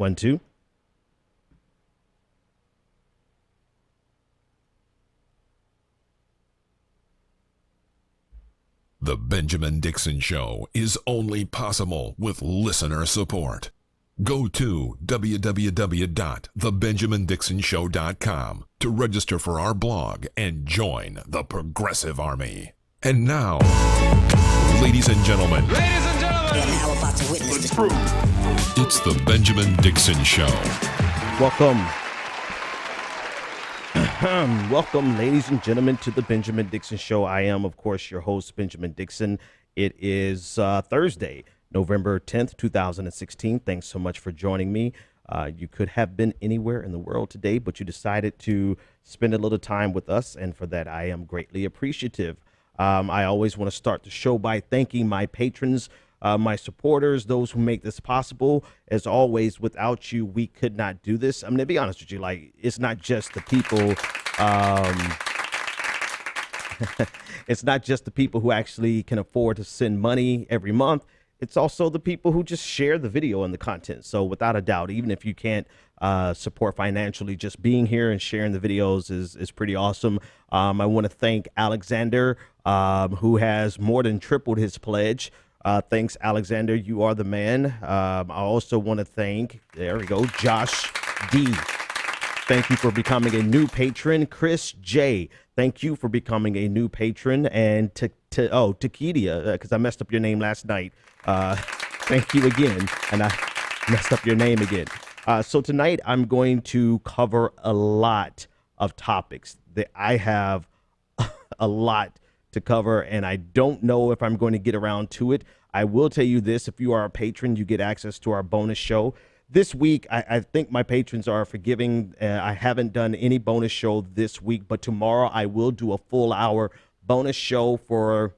1, 2. The Benjamin Dixon Show is only possible with listener support. Go to www.thebenjamindixonshow.com to register for our blog and join the Progressive Army. And now, ladies and gentlemen, You're now about to witness the truth. it's the Benjamin Dixon Show. Welcome. Welcome, ladies and gentlemen, to the Benjamin Dixon Show. I am, of course, your host, Benjamin Dixon. It is Thursday, November 10th, 2016. Thanks so much for joining me. You could have been anywhere in the world today, but you decided to spend a little time with us, and for that, I am greatly appreciative. I always want to start the show by thanking my patrons, my supporters, those who make this possible. As always, without you, we could not do this. I'm going to be honest with you, like, it's not just the people, it's not just the people who actually can afford to send money every month. It's also the people who just share the video and the content. So without a doubt, even if you can't support financially, just being here and sharing the videos is pretty awesome. I want to thank Alexander, who has more than tripled his pledge. Thanks, Alexander. You are the man. I also want to thank, there we go, Josh D. Thank you for becoming a new patron. Chris J. Thank you for becoming a new patron. And Takedown, because I messed up your name last night. Thank you again. And I messed up your name again. So tonight I'm going to cover a lot of topics that I have a lot to cover, and I don't know if I'm going to get around to it. I will tell you this: if you are a patron, you get access to our bonus show. This week, I think my patrons are forgiving. I haven't done any bonus show this week, but tomorrow I will do a full hour bonus show for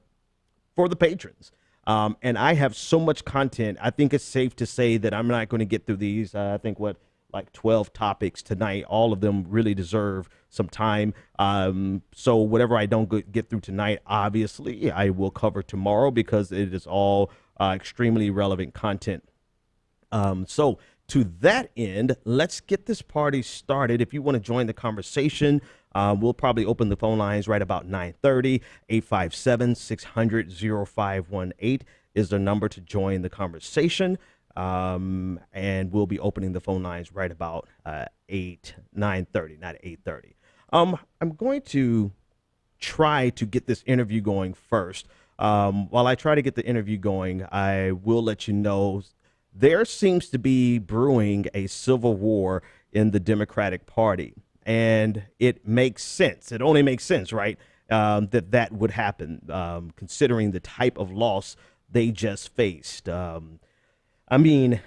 the patrons. And I have so much content. I think it's safe to say that I'm not going to get through these. I think like 12 topics tonight. All of them really deserve some time. So whatever I don't get through tonight, obviously I will cover tomorrow because it is all extremely relevant content. So to that end, let's get this party started. If you want to join the conversation, we'll probably open the phone lines right about 9:30. 857-600-0518 is the number to join the conversation. And we'll be opening the phone lines right about 9:30, not 8:30. I'm going to try to get this interview going first. While I try to get the interview going, I will let you know there seems to be brewing a civil war in the Democratic Party, and it makes sense. It only makes sense, right, that would happen, considering the type of loss they just faced. I mean,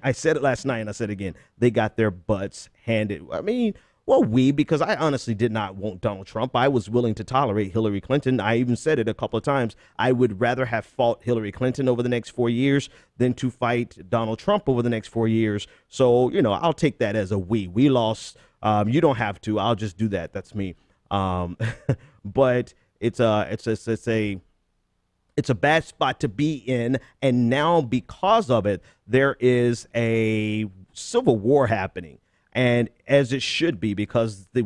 I said it last night and I said it again. They got their butts handed. I mean, well, because I honestly did not want Donald Trump. I was willing to tolerate Hillary Clinton. I even said it a couple of times. I would rather have fought Hillary Clinton over the next 4 years than to fight Donald Trump over the next 4 years. So, I'll take that as a we. We lost. You don't have to. I'll just do that. That's me. But it's a bad spot to be in, and now because of it, there is a civil war happening, and as it should be, because there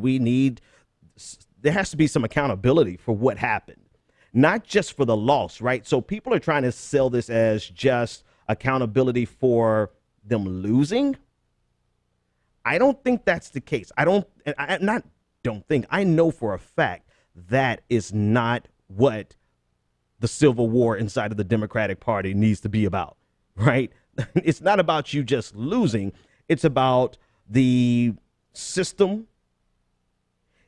has to be some accountability for what happened, not just for the loss, right? So people are trying to sell this as just accountability for them losing. I don't think that's the case. I know for a fact that is not what the civil war inside of the Democratic Party needs to be about, right? It's not about you just losing. It's about the system.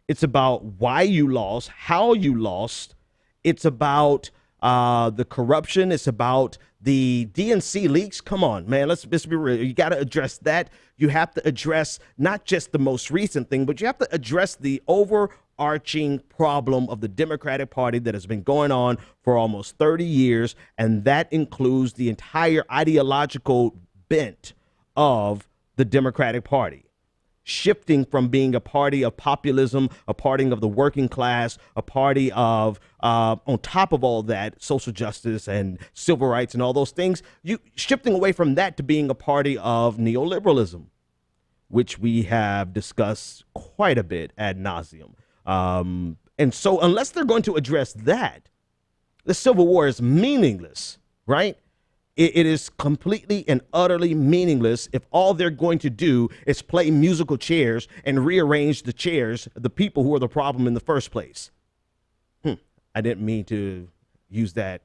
It's about why you lost, how you lost. It's about the corruption. It's about the DNC leaks. Come on, man. Let's be real. You got to address that. You have to address not just the most recent thing, but you have to address the overarching problem of the Democratic Party that has been going on for almost 30 years. And that includes the entire ideological bent of the Democratic Party. shifting from being a party of populism, a party of the working class, a party of, on top of all that, social justice and civil rights and all those things, you shifting away from that to being a party of neoliberalism, which we have discussed quite a bit ad nauseum. And so unless they're going to address that, the Civil War is meaningless, right? It is completely and utterly meaningless if all they're going to do is play musical chairs and rearrange the chairs, the people who are the problem in the first place. I didn't mean to use that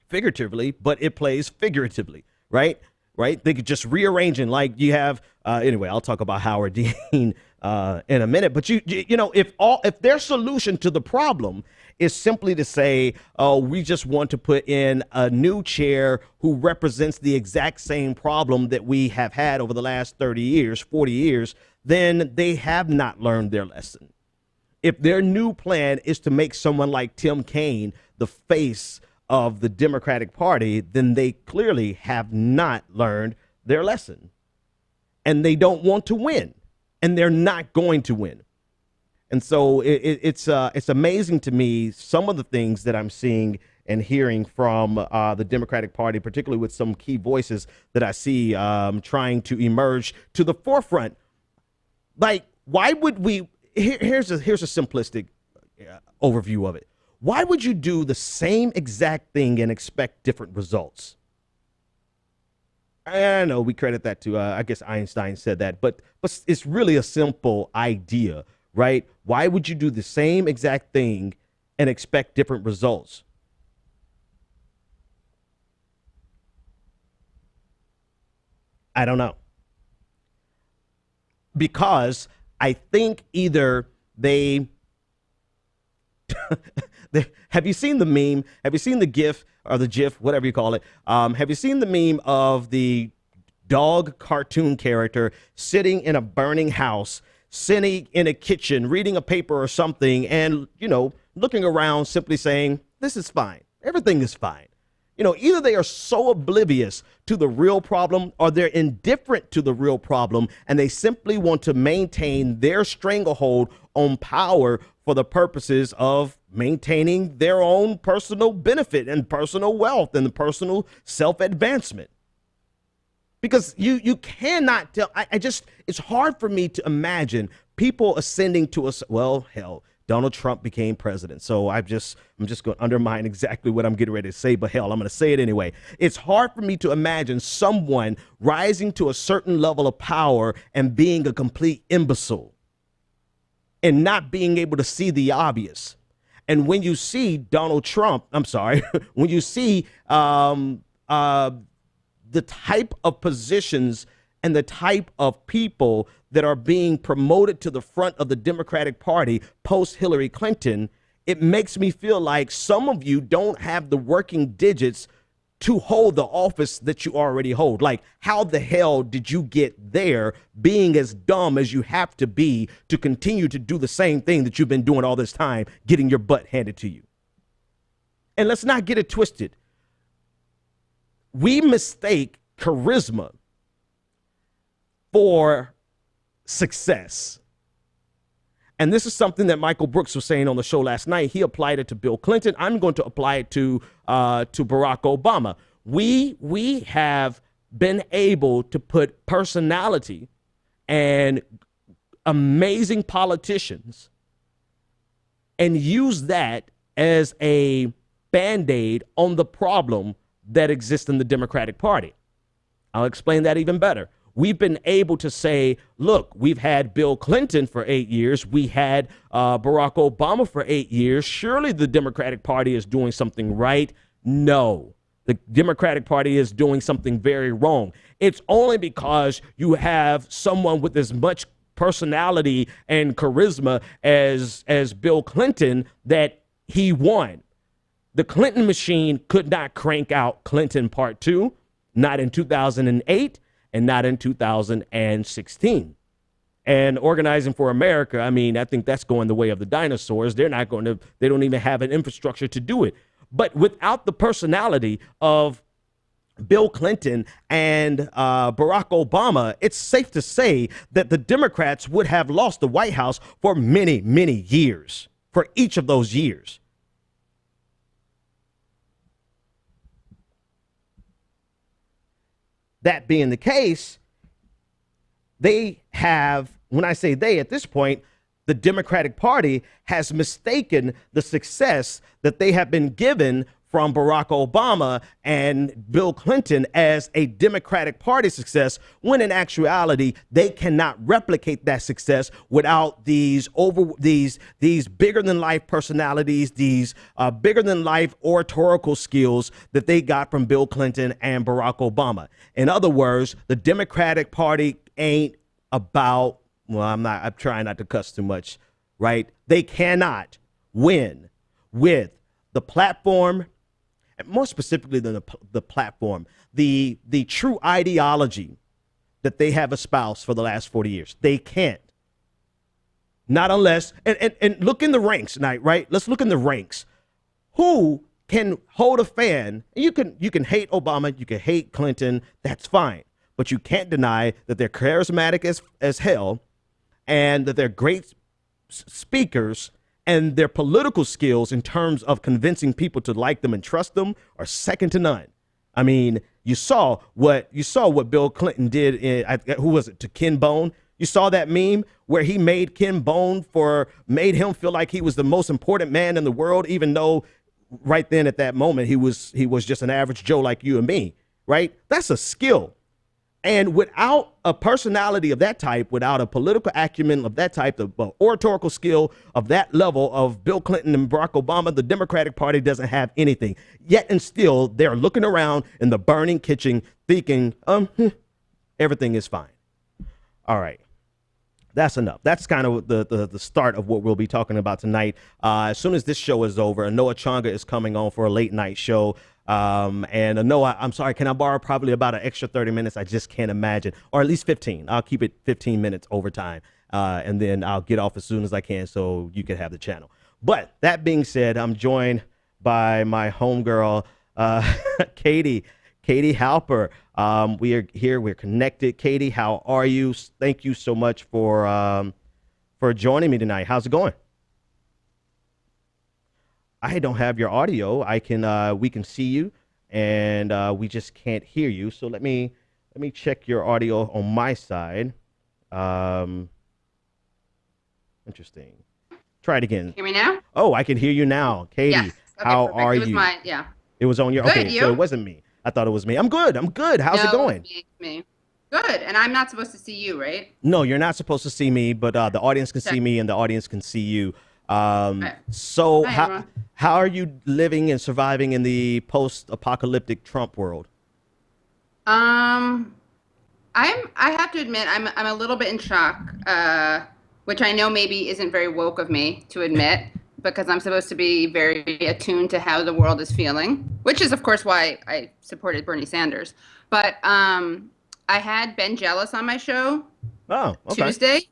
figuratively, but it plays figuratively, right? Right? They could just rearranging like you have. Anyway, I'll talk about Howard Dean in a minute. But you know, if their solution to the problem is simply to say, oh, we just want to put in a new chair who represents the exact same problem that we have had over the last 30 years, 40 years, then they have not learned their lesson. If their new plan is to make someone like Tim Kaine the face of the Democratic Party, then they clearly have not learned their lesson. And they don't want to win, and they're not going to win. And so it's amazing to me, some of the things that I'm seeing and hearing from the Democratic Party, particularly with some key voices that I see trying to emerge to the forefront. Like, why would we? Here's a simplistic overview of it. Why would you do the same exact thing and expect different results? I know we credit that to, I guess Einstein said that, but it's really a simple idea, right? Why would you do the same exact thing and expect different results? I don't know. Because I think either they have you seen the meme? Have you seen the GIF or the GIF, whatever you call it? Have you seen the meme of the dog cartoon character sitting in a burning house, sitting in a kitchen, reading a paper or something, and, you know, looking around, simply saying, this is fine. Everything is fine. You know, either they are so oblivious to the real problem or they're indifferent to the real problem, and they simply want to maintain their stranglehold on power for the purposes of maintaining their own personal benefit and personal wealth and personal self-advancement. Because you cannot tell. It's hard for me to imagine people ascending to us. Well, hell, Donald Trump became president. So I'm just going to undermine exactly what I'm getting ready to say, but hell, I'm going to say it anyway. It's hard for me to imagine someone rising to a certain level of power and being a complete imbecile and not being able to see the obvious. And when you see Donald Trump, when you see the type of positions and the type of people that are being promoted to the front of the Democratic Party post Hillary Clinton, it makes me feel like some of you don't have the working digits to hold the office that you already hold. Like, how the hell did you get there being as dumb as you have to be to continue to do the same thing that you've been doing all this time, getting your butt handed to you? And let's not get it twisted. We mistake charisma for success. And this is something that Michael Brooks was saying on the show last night. He applied it to Bill Clinton. I'm going to apply it to Barack Obama. We have been able to put personality and amazing politicians and use that as a Band-Aid on the problem that exists in the Democratic Party. I'll explain that even better. We've been able to say, look, we've had Bill Clinton for 8 years. We had Barack Obama for 8 years. Surely the Democratic Party is doing something right. No, the Democratic Party is doing something very wrong. It's only because you have someone with as much personality and charisma as Bill Clinton that he won. The Clinton machine could not crank out Clinton Part 2, not in 2008. And not in 2016. And Organizing for America, I mean, I think that's going the way of the dinosaurs. They don't even have an infrastructure to do it. But without the personality of Bill Clinton and Barack Obama, it's safe to say that the Democrats would have lost the White House for many, many years, for each of those years. That being the case, they have, when I say they, at this point, the Democratic Party has mistaken the success that they have been given from Barack Obama and Bill Clinton as a Democratic Party success, when in actuality they cannot replicate that success without these bigger than life personalities, these bigger than life oratorical skills that they got from Bill Clinton and Barack Obama. In other words, the Democratic Party ain't about, well, I'm trying not to cuss too much, right? They cannot win with the platform, and more specifically than the platform, the true ideology that they have espoused for the last 40 years. They can't. Not unless, and look in the ranks tonight, right? Let's look in the ranks. Who can hold a fan? You can hate Obama, you can hate Clinton, that's fine. But you can't deny that they're charismatic as hell, and that they're great speakers, and their political skills in terms of convincing people to like them and trust them are second to none. I mean, you saw what Bill Clinton did who was it, to Ken Bone? You saw that meme where he made Ken Bone made him feel like he was the most important man in the world, even though right then at that moment he was just an average Joe like you and me, right? That's a skill. And without a personality of that type, without a political acumen of that type, the oratorical skill of that level of Bill Clinton and Barack Obama, the Democratic Party doesn't have anything. Yet and still, they're looking around in the burning kitchen thinking, everything is fine. All right. That's enough. That's kind of the start of what we'll be talking about tonight. As soon as this show is over, Anoa Changa is coming on for a late night show. And Anoa, I'm sorry, can I borrow probably about an extra 30 minutes? I just can't imagine, or at least 15. I'll keep it 15 minutes overtime, and then I'll get off as soon as I can so you can have the channel. But that being said, I'm joined by my homegirl, Katie Halper. We are here. We're connected. Katie, how are you? Thank you so much for joining me tonight. How's it going? I don't have your audio. We can see you, and we just can't hear you. So let me check your audio on my side. Interesting. Try it again. Hear me now? Oh, I can hear you now, Katie. Yes. Okay, how perfect. are It was you? It was on your. Good, okay, you? so it wasn't me. I thought it was me. I'm good. How's it going? Me. Good. And I'm not supposed to see you, right? No, you're not supposed to see me, but the audience can see me and the audience can see you. So Hi, how are you living and surviving in the post-apocalyptic Trump world? I have to admit I'm a little bit in shock, which I know maybe isn't very woke of me to admit, because I'm supposed to be very attuned to how the world is feeling, which is of course why I supported Bernie Sanders. But I had Ben Jealous on my show Tuesday.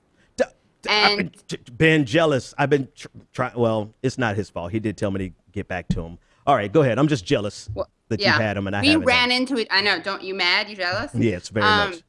And Ben Jealous. I've been trying. Well, it's not his fault. He did tell me to get back to him. All right, go ahead. I'm just jealous that you had him and I haven't. We ran into it. I know. Don't you mad? You jealous? Yes, very much.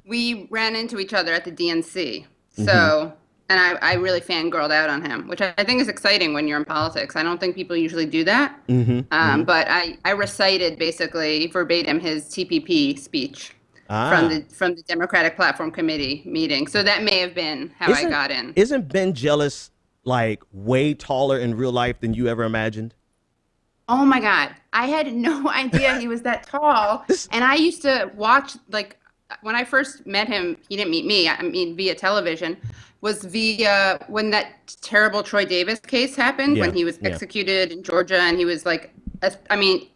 We ran into each other at the DNC. So, and I really fangirled out on him, which I think is exciting when you're in politics. I don't think people usually do that. But I recited basically verbatim his TPP speech. From the Democratic Platform Committee meeting. So that may have been how I got in. Isn't Ben Jealous like way taller in real life than you ever imagined? Oh my God. I had no idea he was that tall. And I used to watch, like, when I first met him, he didn't meet me, I mean, via television, was via when that terrible Troy Davis case happened, when he was executed in Georgia, and he was like, I mean,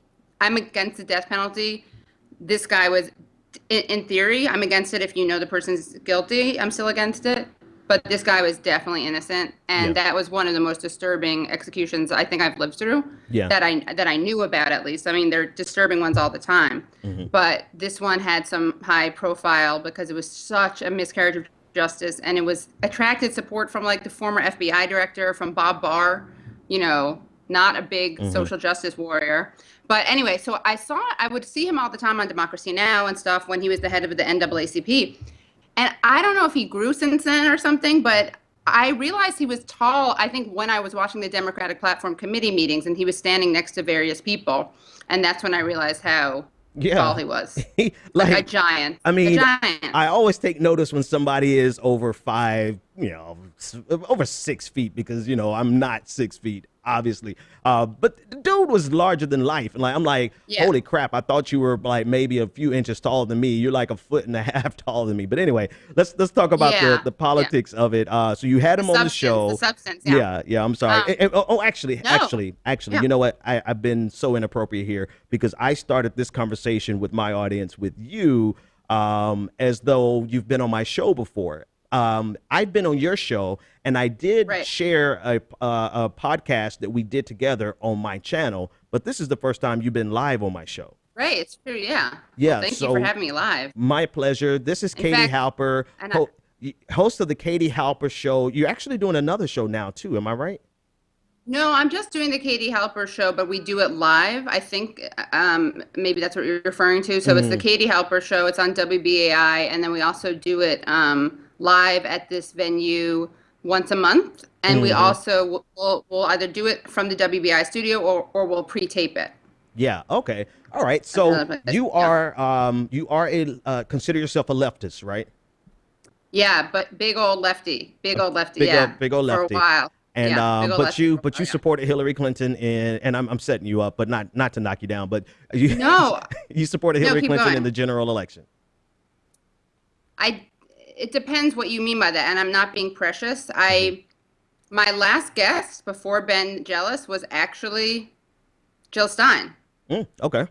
I'm against the death penalty. This guy was, in theory, I'm against it if you know the person's guilty. I'm still against it. But this guy was definitely innocent, and that was one of the most disturbing executions I think I've lived through. That I knew about, at least. I mean, they're disturbing ones all the time, but this one had some high profile because it was such a miscarriage of justice, and it was attracted support from like the former FBI director, from Bob Barr, you know, not a big social justice warrior. But anyway, so I would see him all the time on Democracy Now! And stuff when he was the head of the NAACP. And I don't know if he grew since then or something, but I realized he was tall, I think, when I was watching the Democratic Platform Committee meetings and he was standing next to various people. And that's when I realized how tall he was. like a giant. I mean, a giant. I always take notice when somebody is over 5, over 6 feet, because, I'm not 6 feet, obviously. But the dude was larger than life. And I'm like, holy crap, I thought you were like maybe a few inches taller than me. You're like 1.5 feet taller than me. But anyway, let's talk about the politics of it. So you had him on the show. The substance, yeah, I'm sorry. Actually, you know what? I've been so inappropriate here because I started this conversation with my audience with you as though you've been on my show before. I've been on your show, and I did share a podcast that we did together on my channel, but this is the first time you've been live on my show. Right, it's true, yeah. Yeah, well, thank you for having me live. My pleasure. This is Katie Halper, host of the Katie Halper Show. You're actually doing another show now, too. Am I right? No, I'm just doing the Katie Halper Show, but we do it live. I think maybe that's what you're referring to. So it's the Katie Halper Show. It's on WBAI, and then we also do it live at this venue once a month, and we also we'll either do it from the WBI studio or we'll pre-tape it. Yeah. Okay. All right. So you are a consider yourself a leftist, right? Yeah, but big old lefty. Big old lefty. For a while. And but you supported Hillary Clinton and I'm setting you up, but not to knock you down, but you you supported Hillary Clinton in the general election. It depends what you mean by that, and I'm not being precious. My last guest before Ben Jealous was actually Jill Stein. Okay.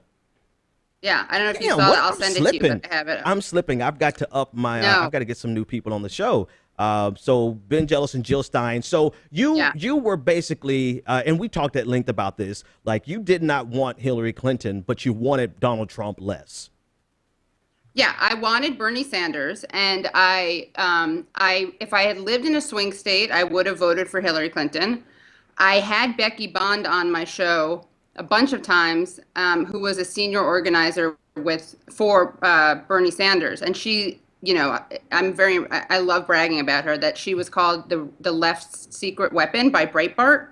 Yeah, I don't know if you saw that. I'll send it to you, but I have it. I'm slipping. I've got to up my. I've got to get some new people on the show. So Ben Jealous and Jill Stein. So you were basically, and we talked at length about this. Like, you did not want Hillary Clinton, but you wanted Donald Trump less. Yeah, I wanted Bernie Sanders, and if I had lived in a swing state, I would have voted for Hillary Clinton. I had Becky Bond on my show a bunch of times, who was a senior organizer for Bernie Sanders, and she, I love bragging about her, that she was called the left's secret weapon by Breitbart,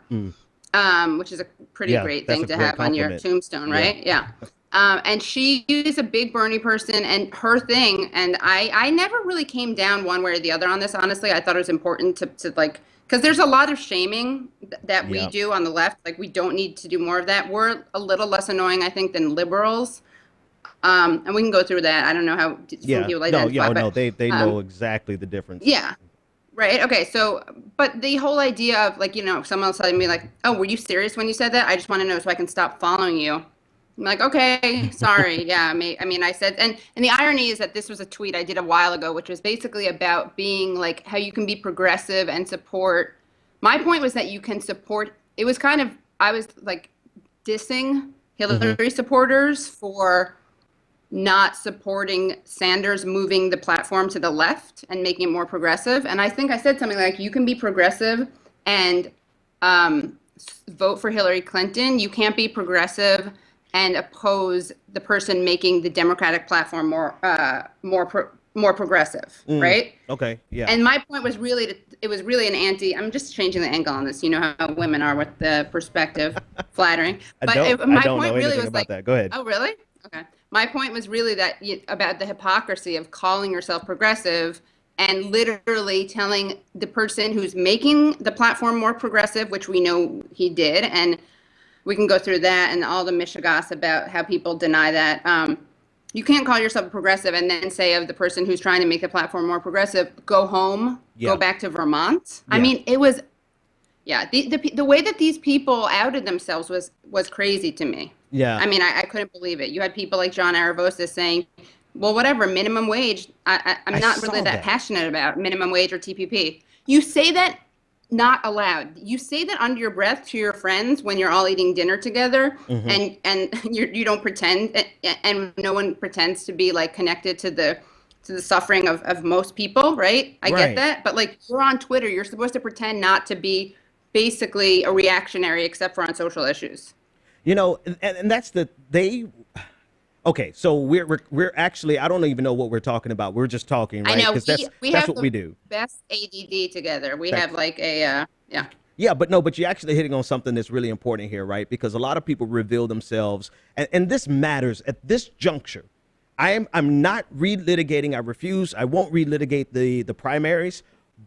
which is a pretty great thing to have on your tombstone, right? Yeah. And she is a big Bernie person, and her thing, and I never really came down one way or the other on this, honestly. I thought it was important to like, because there's a lot of shaming that we do on the left. Like, we don't need to do more of that. We're a little less annoying, I think, than liberals. And we can go through that. I don't know how people like that. No, they know exactly the difference. Yeah. Right. Okay. So, but the whole idea of, like, someone else telling me like, oh, were you serious when you said that? I just want to know so I can stop following you. I'm like, okay, sorry. Yeah. I mean, I said, and the irony is that this was a tweet I did a while ago, which was basically about being like how you can be progressive and support. My point was that you can support. It was kind of, I was like dissing Hillary supporters for not supporting Sanders moving the platform to the left and making it more progressive. And I think I said something like, you can be progressive and vote for Hillary Clinton. You can't be progressive and oppose the person making the Democratic platform more progressive, right? Okay, yeah. And my point was it was really an anti. I'm just changing the angle on this. You know how women are with the perspective, flattering. But I don't know anything about that. Go ahead. Oh, really? Okay. My point was really that about the hypocrisy of calling yourself progressive and literally telling the person who's making the platform more progressive, which we know he did, and we can go through that and all the mishigas about how people deny that. You can't call yourself a progressive and then say of the person who's trying to make the platform more progressive, go home, go back to Vermont. Yeah. I mean, it was, the way that these people outed themselves was crazy to me. Yeah. I mean, I couldn't believe it. You had people like John Aravosa saying, well, whatever, minimum wage. I'm not really that passionate about minimum wage or TPP. You say that not allowed. You say that under your breath to your friends when you're all eating dinner together, and you don't pretend, and no one pretends to be like connected to the suffering of most people, right? I get that, but like, you're on Twitter, you're supposed to pretend not to be basically a reactionary, except for on social issues. You know, and that's okay, so we're actually, I don't even know what we're talking about. We're just talking, right? I know Because we that's have what the we do. best ADD together. We Thank have like a yeah. Yeah, but you're actually hitting on something that's really important here, right? Because a lot of people reveal themselves, and this matters at this juncture. I'm not relitigating. I refuse. I won't relitigate the primaries,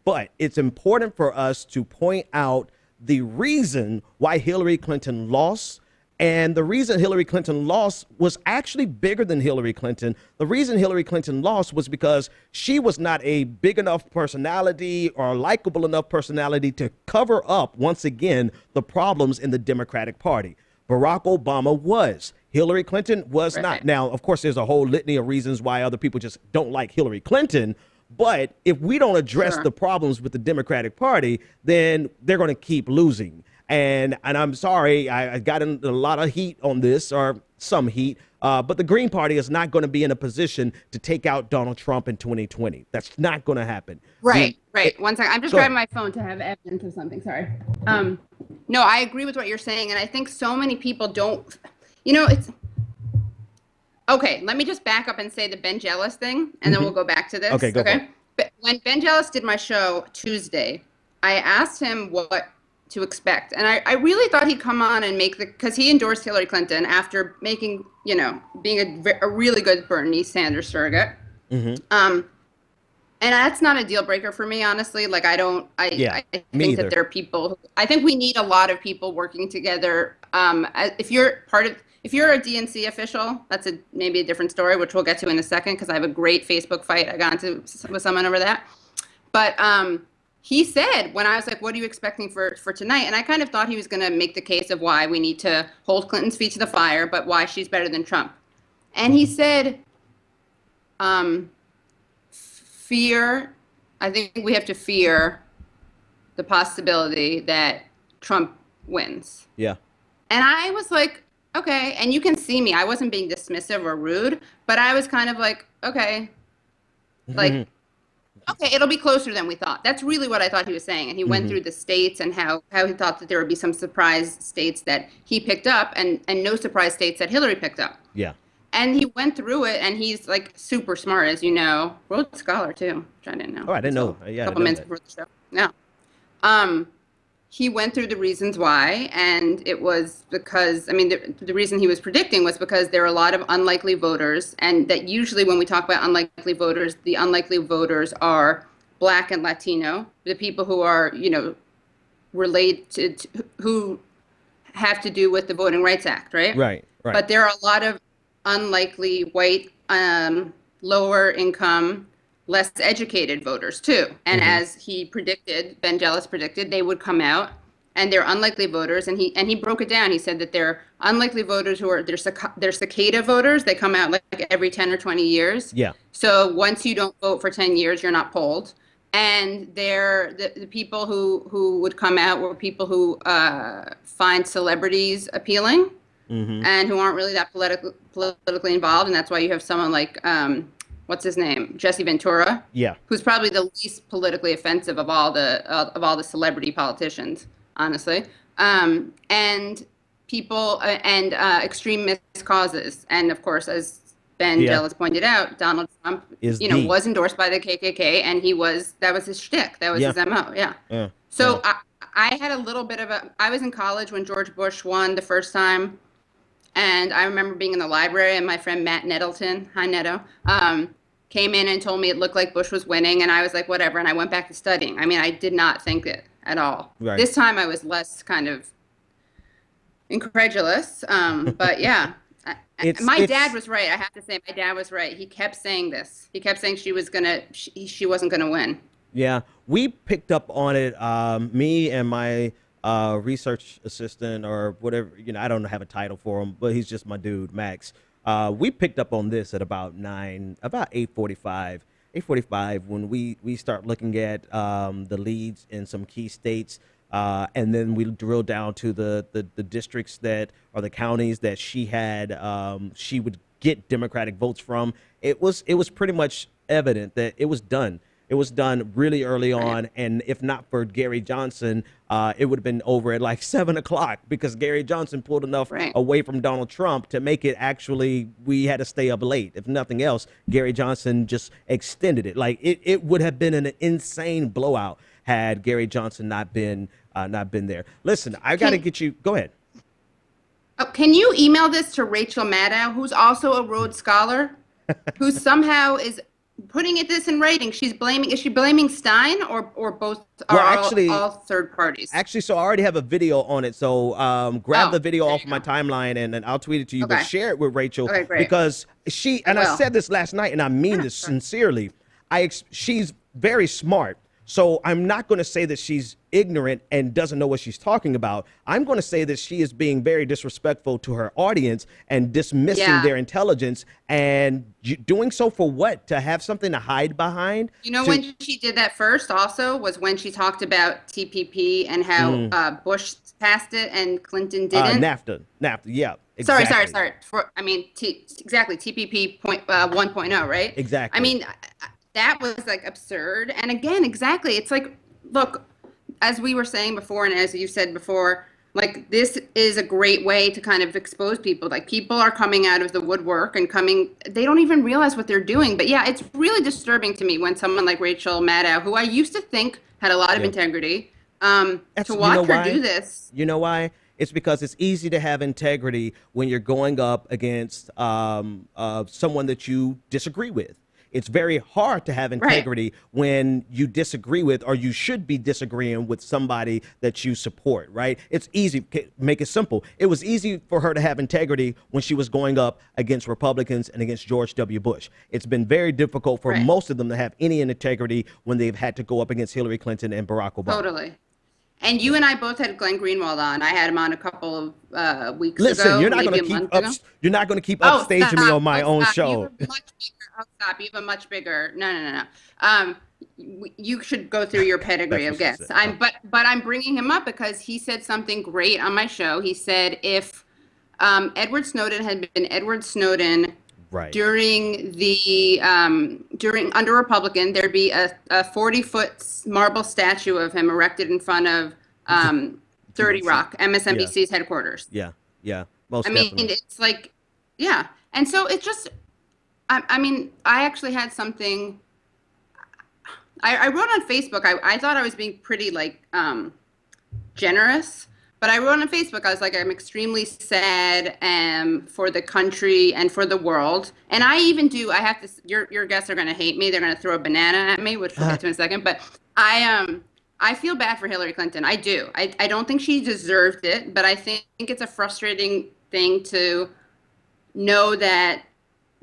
but it's important for us to point out the reason why Hillary Clinton lost. And the reason Hillary Clinton lost was actually bigger than Hillary Clinton. The reason Hillary Clinton lost was because she was not a big enough personality or likable enough personality to cover up, once again, the problems in the Democratic Party. Barack Obama was. Hillary Clinton was not. Now, of course, there's a whole litany of reasons why other people just don't like Hillary Clinton. But if we don't address the problems with the Democratic Party, then they're going to keep losing. And I'm sorry, I got in a lot of heat on this, or some heat, but the Green Party is not going to be in a position to take out Donald Trump in 2020. That's not going to happen. Right. One second. I'm just grabbing my phone to have evidence of something. Sorry. No, I agree with what you're saying. And I think so many people don't, it's, okay, let me just back up and say the Ben Jealous thing, and then we'll go back to this. Okay, go for it. But when Ben Jealous did my show Tuesday, I asked him what to expect. And I really thought he'd come on and because he endorsed Hillary Clinton after making, being a really good Bernie Sanders surrogate. And that's not a deal breaker for me, honestly. Like, I think that there are people, I think we need a lot of people working together. If you're a DNC official, that's maybe a different story, which we'll get to in a second, because I have a great Facebook fight I got into with someone over that. But, he said, when I was like, what are you expecting for tonight? And I kind of thought he was going to make the case of why we need to hold Clinton's feet to the fire, but why she's better than Trump. And he said, I think we have to fear the possibility that Trump wins. Yeah. And I was like, okay. And you can see me. I wasn't being dismissive or rude, but I was kind of like, okay. Like, okay, it'll be closer than we thought. That's really what I thought he was saying. And he went through the states and how he thought that there would be some surprise states that he picked up and no surprise states that Hillary picked up. Yeah. And he went through it, and he's like super smart, as you know. Rhodes Scholar too, which I didn't know. Oh, I didn't know. Yeah, a couple minutes before the show. Yeah. He went through the reasons why, and it was because, the reason he was predicting was because there are a lot of unlikely voters, and that usually when we talk about unlikely voters, the unlikely voters are Black and Latino, the people who are, related to, who have to do with the Voting Rights Act, right? Right. But there are a lot of unlikely white, lower income, less educated voters too. And as he predicted, Ben Jealous predicted, they would come out, and they're unlikely voters. And he broke it down. He said that they're unlikely voters who are, they're cicada voters. They come out like every 10 or 20 years. Yeah. So once you don't vote for 10 years, you're not polled. And they're the people who would come out were people who find celebrities appealing and who aren't really that politically involved. And that's why you have someone like, what's his name? Jesse Ventura. Yeah. Who's probably the least politically offensive of all the celebrity politicians, honestly. And people and extremist causes. And of course, as Ben Jealous pointed out, Donald Trump, was endorsed by the KKK, and that was his shtick. That was his MO. Yeah. So I had a little bit of I was in college when George Bush won the first time. And I remember being in the library, and my friend Matt Nettleton, hi Netto, came in and told me it looked like Bush was winning, and I was like, whatever, and I went back to studying. I did not think it at all. Right. This time I was less kind of incredulous, but yeah. My dad was right. I have to say, my dad was right. He kept saying this. He kept saying she wasn't gonna win. Yeah, we picked up on it. Me and my research assistant, or whatever, I don't have a title for him, but he's just my dude, Max. We picked up on this at about 8:45 when we start looking at the leads in some key states. And then we drill down to the districts that are the counties that she would get Democratic votes from. It was pretty much evident that it was done. It was done really early on, and if not for Gary Johnson, it would have been over at like 7 o'clock because Gary Johnson pulled enough away from Donald Trump to make it actually, we had to stay up late. If nothing else, Gary Johnson just extended it. Like it would have been an insane blowout had Gary Johnson not been there. Listen, I got to get you, go ahead. Oh, can you email this to Rachel Maddow, who's also a Rhodes Scholar, who somehow is putting this in writing? Is she blaming Stein or both? Well, actually, all third parties. Actually, so I already have a video on it. So grab the video off my timeline and I'll tweet it to you. But share it with Rachel because I said this last night, and I mean this sincerely. She's very smart. So I'm not going to say that she's ignorant and doesn't know what she's talking about. I'm going to say that she is being very disrespectful to her audience and dismissing their intelligence, and doing so for what? To have something to hide behind? You know, when she did that first also was when she talked about TPP and how Bush passed it and Clinton didn't. NAFTA, yeah. Exactly. Sorry. Exactly. TPP 1.0, right? Exactly. I mean, that was like absurd. And again, exactly. It's like, look, as we were saying before, and as you said before, like this is a great way to kind of expose people. Like people are coming out of the woodwork and they don't even realize what they're doing. But yeah, it's really disturbing to me when someone like Rachel Maddow, who I used to think had a lot of integrity, to watch her do this. You know why? It's because it's easy to have integrity when you're going up against someone that you disagree with. It's very hard to have integrity when you disagree with, or you should be disagreeing with somebody that you support, right? It's easy. Make it simple. It was easy for her to have integrity when she was going up against Republicans and against George W. Bush. It's been very difficult for most of them to have any integrity when they've had to go up against Hillary Clinton and Barack Obama. Totally. And you and I both had Glenn Greenwald on. I had him on a couple of weeks ago. Listen, you're not going to keep upstaging me on my own show. Stop. You have a much bigger. No. You should go through your pedigree of guests. But I'm bringing him up because he said something great on my show. He said if Edward Snowden had been Edward Snowden during under Republican, there'd be a 40-foot marble statue of him erected in front of 30 Rock, MSNBC's headquarters. Yeah. Most definitely. It's like, and so it's just. I mean, I actually had something. I wrote on Facebook. I thought I was being pretty generous, but I wrote on Facebook. I was like, I'm extremely sad for the country and for the world. And I even do. I have to. Your guests are going to hate me. They're going to throw a banana at me, which we'll get to in a second. But I feel bad for Hillary Clinton. I do. I don't think she deserved it, but I think it's a frustrating thing to know that.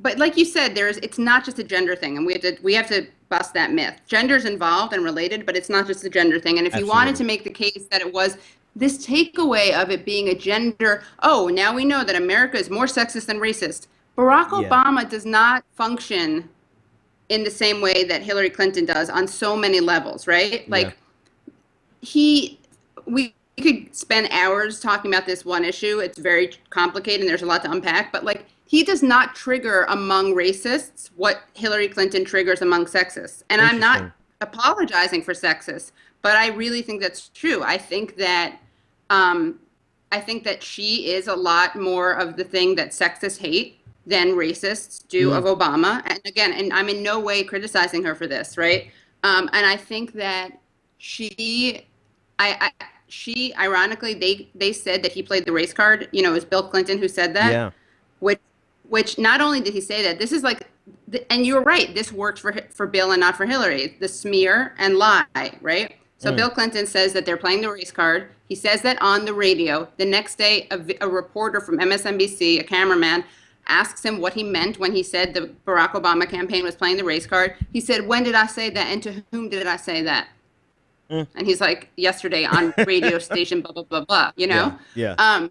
But like you said, it's not just a gender thing, and we have to bust that myth. Gender's involved and related, but it's not just a gender thing. And if you wanted to make the case that it was this takeaway of it being a gender, now we know that America is more sexist than racist. Barack Obama does not function in the same way that Hillary Clinton does on so many levels, right? Like we could spend hours talking about this one issue. It's very complicated and there's a lot to unpack, but he does not trigger among racists what Hillary Clinton triggers among sexists. And I'm not apologizing for sexists, but I really think that's true. I think that she is a lot more of the thing that sexists hate than racists do of Obama. And again, and I'm in no way criticizing her for this, right? And I think that she ironically, they said that he played the race card. You know, it was Bill Clinton who said that. Yeah. Which not only did he say that, this is and you're right, this worked for Bill and not for Hillary, the smear and lie, right? So Bill Clinton says that they're playing the race card. He says that on the radio. The next day, a reporter from MSNBC, a cameraman, asks him what he meant when he said the Barack Obama campaign was playing the race card. He said, when did I say that, and to whom did I say that? And he's like, yesterday on radio station, blah, blah, blah, blah, you know? Yeah.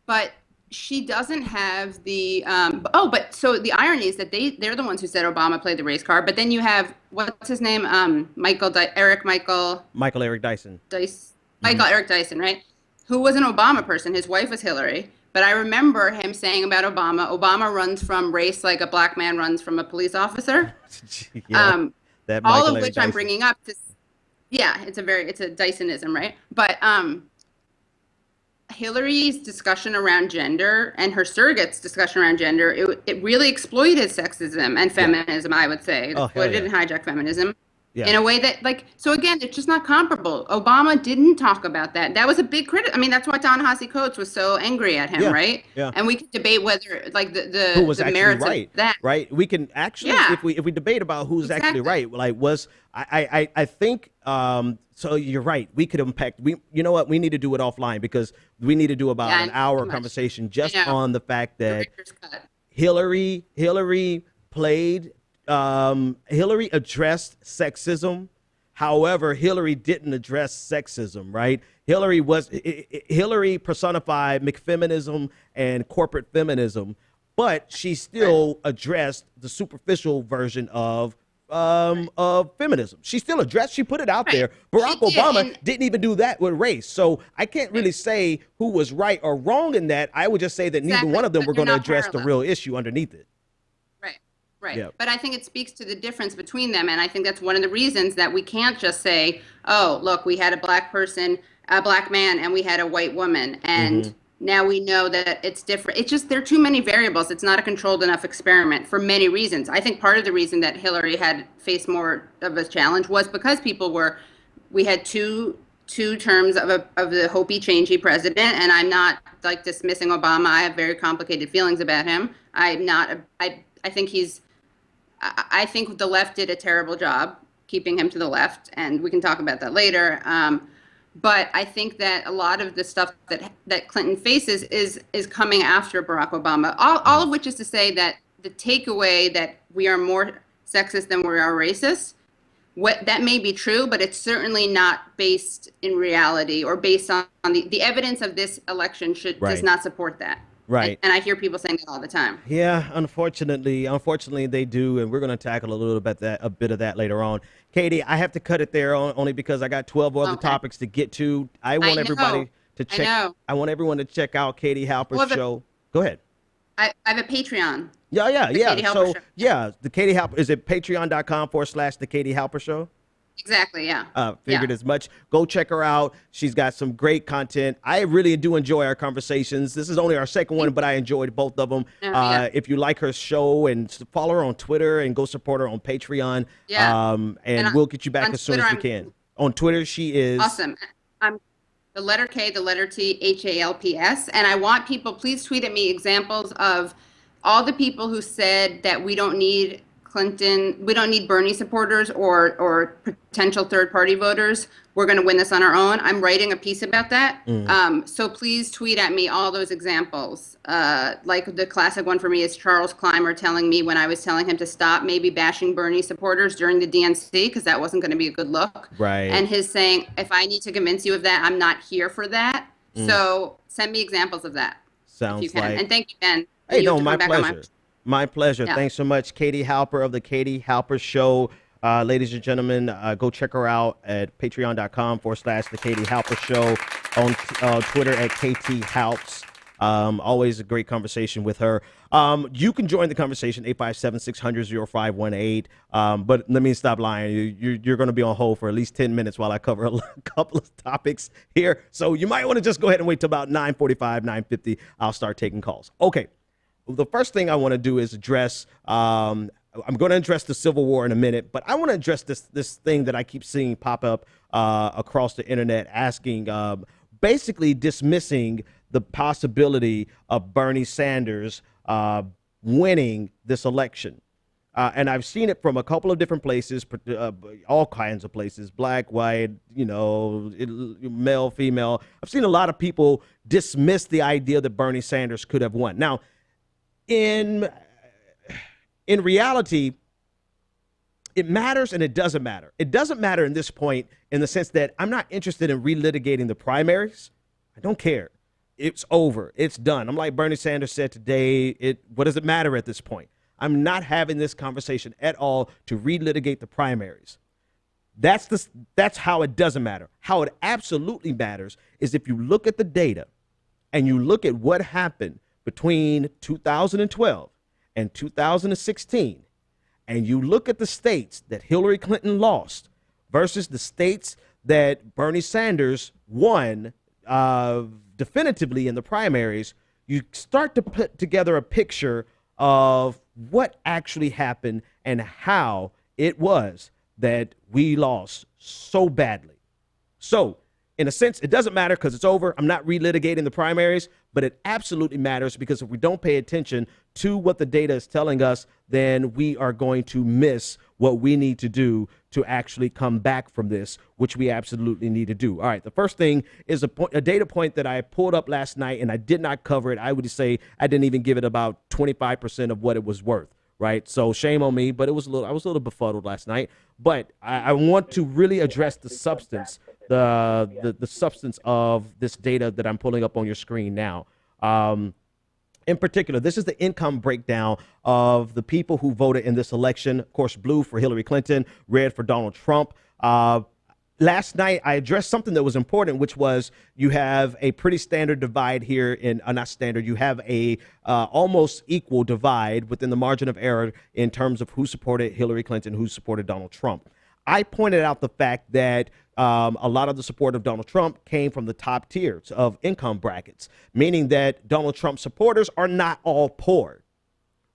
But she doesn't have the so the irony is that they're the ones who said Obama played the race card, but then you have what's his name, Michael Eric Dyson, right, who was an Obama person. His wife was Hillary, but I remember him saying about Obama runs from race like a black man runs from a police officer. That all Michael of Larry which I'm Dyson. bringing up. Yeah, it's a Dysonism, right? But Hillary's discussion around gender and her surrogate's discussion around gender, it really exploited sexism and feminism, I would say. It Oh, hell exploited yeah. and hijacked feminism Yeah. in a way that, like, so again, it's just not comparable. Obama didn't talk about that. That was a big critic. I mean, that's why Ta-Nehisi Coates was so angry at him, Yeah, right? yeah. And we could debate whether, like, Who was the actually merits right? of that. Right. We can actually, Yeah. if we debate about who's actually Exactly. right, like I think so you're right. We could unpack. You know what? We need to do it offline because we need to do about Yeah, an hour too much. conversation just I know. on the fact that Director's cut. Hillary played Hillary addressed sexism. However, Hillary didn't address sexism, right? Hillary personified McFeminism and corporate feminism, but she still addressed the superficial version of feminism. She still addressed, she put it out there. Barack She did, Obama and- didn't even do that with race. So I can't really say who was right or wrong in that. I would just say that neither Exactly, one of them but were you're going to not address the parallel. real issue underneath it. Right. Yeah. But I think it speaks to the difference between them. And I think that's one of the reasons that we can't just say, oh, look, we had a black man, and we had a white woman. And now we know that it's different. It's just, there are too many variables. It's not a controlled enough experiment for many reasons. I think part of the reason that Hillary had faced more of a challenge was because we had two terms of the hopey, changey president. And I'm not like dismissing Obama. I have very complicated feelings about him. I think the left did a terrible job keeping him to the left, and we can talk about that later. But I think that a lot of the stuff that Clinton faces is coming after Barack Obama. All of which is to say that the takeaway that we are more sexist than we are racist, that may be true, but it's certainly not based in reality or based on the evidence of this election does Right. not support that. Right. And I hear people saying that all the time. Yeah, unfortunately they do, and we're going to tackle a bit of that later on. Katie, I have to cut it there only because I got 12 other Okay. topics to get to. I want everybody to check. I want everyone to check out Katie Halper's Well, show. Go ahead. I have a Patreon. Yeah. Katie Halper So Show. yeah, the Katie Halper, is it patreon.com/the Katie Halper Show? Exactly, yeah. Figured as much. Go check her out. She's got some great content. I really do enjoy our conversations. This is only our second one, but I enjoyed both of them. Yeah. If you like her show, and follow her on Twitter and go support her on Patreon. Yeah. And we'll get you back on as soon as Twitter, we can. On Twitter, she is Awesome. I'm the letter K, the letter T, HALPS. And I want people, please tweet at me examples of all the people who said that we don't need Clinton, we don't need Bernie supporters or potential third-party voters. We're going to win this on our own. I'm writing a piece about that. So please tweet at me all those examples. Like the classic one for me is Charles Clymer telling me when I was telling him to stop maybe bashing Bernie supporters during the DNC because that wasn't going to be a good look. Right. And his saying, if I need to convince you of that, I'm not here for that. So send me examples of that. Sounds if you can. like. And thank you, Ben. Hey, You no, have to my come back on pleasure. My pleasure. Yeah. Thanks so much, Katie Halper of the Katie Halper Show. Ladies and gentlemen, go check her out at patreon.com/the Katie Halper Show, on Twitter at KT Halps. Always a great conversation with her. You can join the conversation, 857-600-0518. But let me stop lying. You're going to be on hold for at least 10 minutes while I cover a couple of topics here. So you might want to just go ahead and wait till about 9:45, 9:50. I'll start taking calls. Okay. The first thing I want to do is address, I'm going to address the Civil War in a minute, but I want to address this thing that I keep seeing pop up across the internet, asking, basically dismissing the possibility of Bernie Sanders winning this election. And I've seen it from a couple of different places, all kinds of places, black, white, male, female. I've seen a lot of people dismiss the idea that Bernie Sanders could have won. Now, in reality, it matters and it doesn't matter. It doesn't matter in this point in the sense that I'm not interested in relitigating the primaries. I don't care. It's over. It's done. I'm like Bernie Sanders said today, what does it matter at this point? I'm not having this conversation at all to relitigate the primaries. That's how it doesn't matter. How it absolutely matters is if you look at the data and you look at what happened between 2012 and 2016, and you look at the states that Hillary Clinton lost versus the states that Bernie Sanders won definitively in the primaries, you start to put together a picture of what actually happened and how it was that we lost so badly. So, in a sense, it doesn't matter because it's over. I'm not relitigating the primaries, but it absolutely matters because if we don't pay attention to what the data is telling us, then we are going to miss what we need to do to actually come back from this, which we absolutely need to do. All right, the first thing is a data point that I pulled up last night, and I did not cover it. I would say I didn't even give it about 25% of what it was worth. Right. So shame on me, but I was a little befuddled last night. But I want to really address the substance, the substance of this data that I'm pulling up on your screen now. In particular, this is the income breakdown of the people who voted in this election. Of course, blue for Hillary Clinton, red for Donald Trump. Last night, I addressed something that was important, which was you have a pretty standard divide here in not standard. You have a almost equal divide within the margin of error in terms of who supported Hillary Clinton, who supported Donald Trump. I pointed out the fact that a lot of the support of Donald Trump came from the top tiers of income brackets, meaning that Donald Trump supporters are not all poor,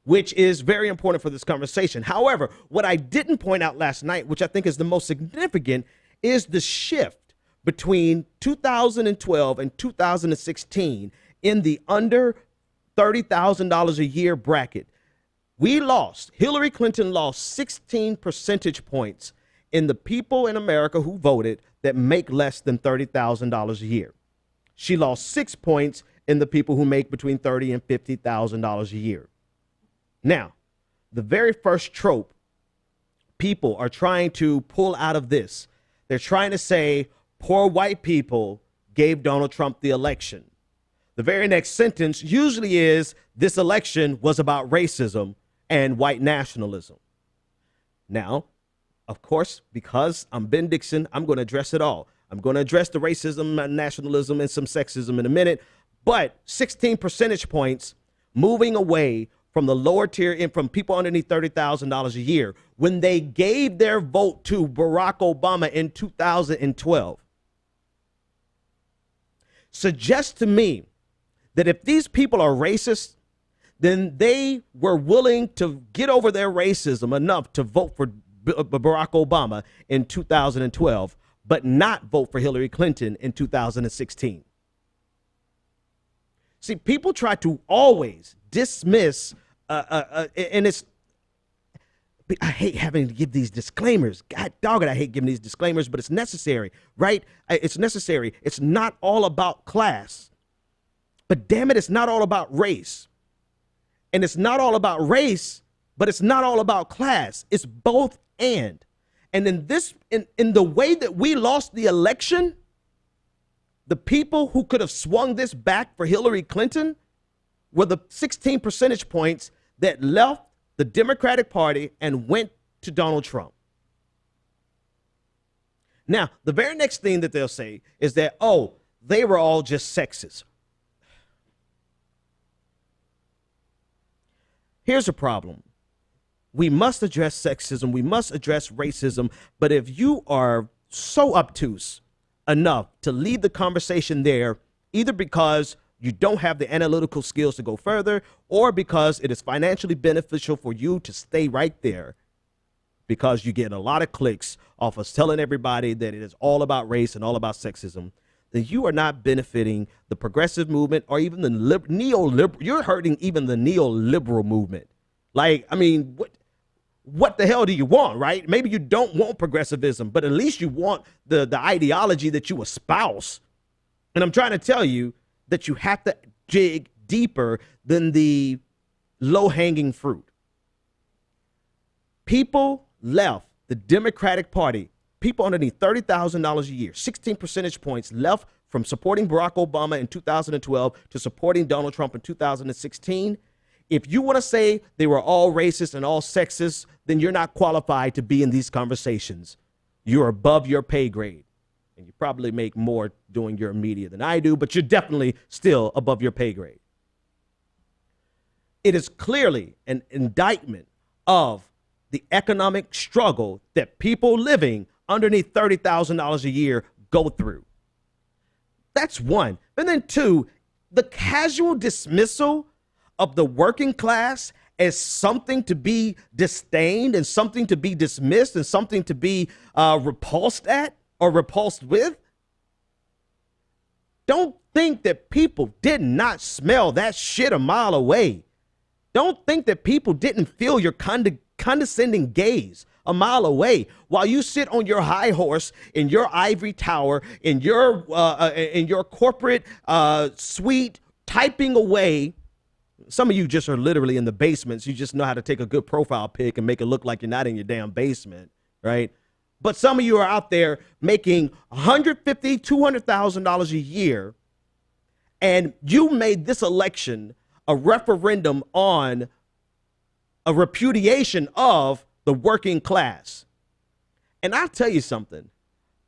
which is very important for this conversation. However, what I didn't point out last night, which I think is the most significant, is the shift between 2012 and 2016 in the under $30,000 a year bracket. Hillary Clinton lost 16 percentage points in the people in America who voted that make less than $30,000 a year. She lost 6 points in the people who make between $30,000 and $50,000 a year. Now, the very first trope people are trying to pull out of this, they're trying to say poor white people gave Donald Trump the election. The very next sentence usually is this election was about racism and white nationalism. Now, of course, because I'm Ben Dixon, I'm going to address it all. I'm going to address the racism, nationalism, and some sexism in a minute. But 16 percentage points moving away from the lower tier and from people underneath $30,000 a year when they gave their vote to Barack Obama in 2012 suggests to me that if these people are racist, then they were willing to get over their racism enough to vote for Barack Obama in 2012, but not vote for Hillary Clinton in 2016. See, people try to always dismiss, and it's, I hate having to give these disclaimers. God dog it, I hate giving these disclaimers, but it's necessary, right? It's necessary. It's not all about class, but damn it, it's not all about race. And it's not all about race, but it's not all about class. It's both and. And in the way that we lost the election, the people who could have swung this back for Hillary Clinton were the 16 percentage points that left the Democratic Party and went to Donald Trump. Now, the very next thing that they'll say is that, oh, they were all just sexist. Here's a problem. We must address sexism. We must address racism. But if you are so obtuse enough to leave the conversation there, either because you don't have the analytical skills to go further, or because it is financially beneficial for you to stay right there, because you get a lot of clicks off of telling everybody that it is all about race and all about sexism, then you are not benefiting the progressive movement or even the neoliberal. You're hurting even the neoliberal movement. Like, I mean, what the hell do you want, right? Maybe you don't want progressivism, but at least you want the ideology that you espouse. And I'm trying to tell you that you have to dig deeper than the low-hanging fruit. People left the Democratic Party, people underneath $30,000 a year, 16 percentage points left from supporting Barack Obama in 2012 to supporting Donald Trump in 2016. If you want to say they were all racist and all sexist, then you're not qualified to be in these conversations. You're above your pay grade. And you probably make more doing your media than I do, but you're definitely still above your pay grade. It is clearly an indictment of the economic struggle that people living underneath $30,000 a year go through. That's one. And then two, the casual dismissal of the working class as something to be disdained and something to be dismissed and something to be repulsed at or repulsed with. Don't think that people did not smell that shit a mile away. Don't think that people didn't feel your condescending gaze a mile away while you sit on your high horse in your ivory tower, in your corporate suite, typing away. Some of you just are literally in the basements. You just know how to take a good profile pic and make it look like you're not in your damn basement, right? But some of you are out there making $150,000, $200,000 a year, and you made this election a referendum on a repudiation of the working class. And I'll tell you something.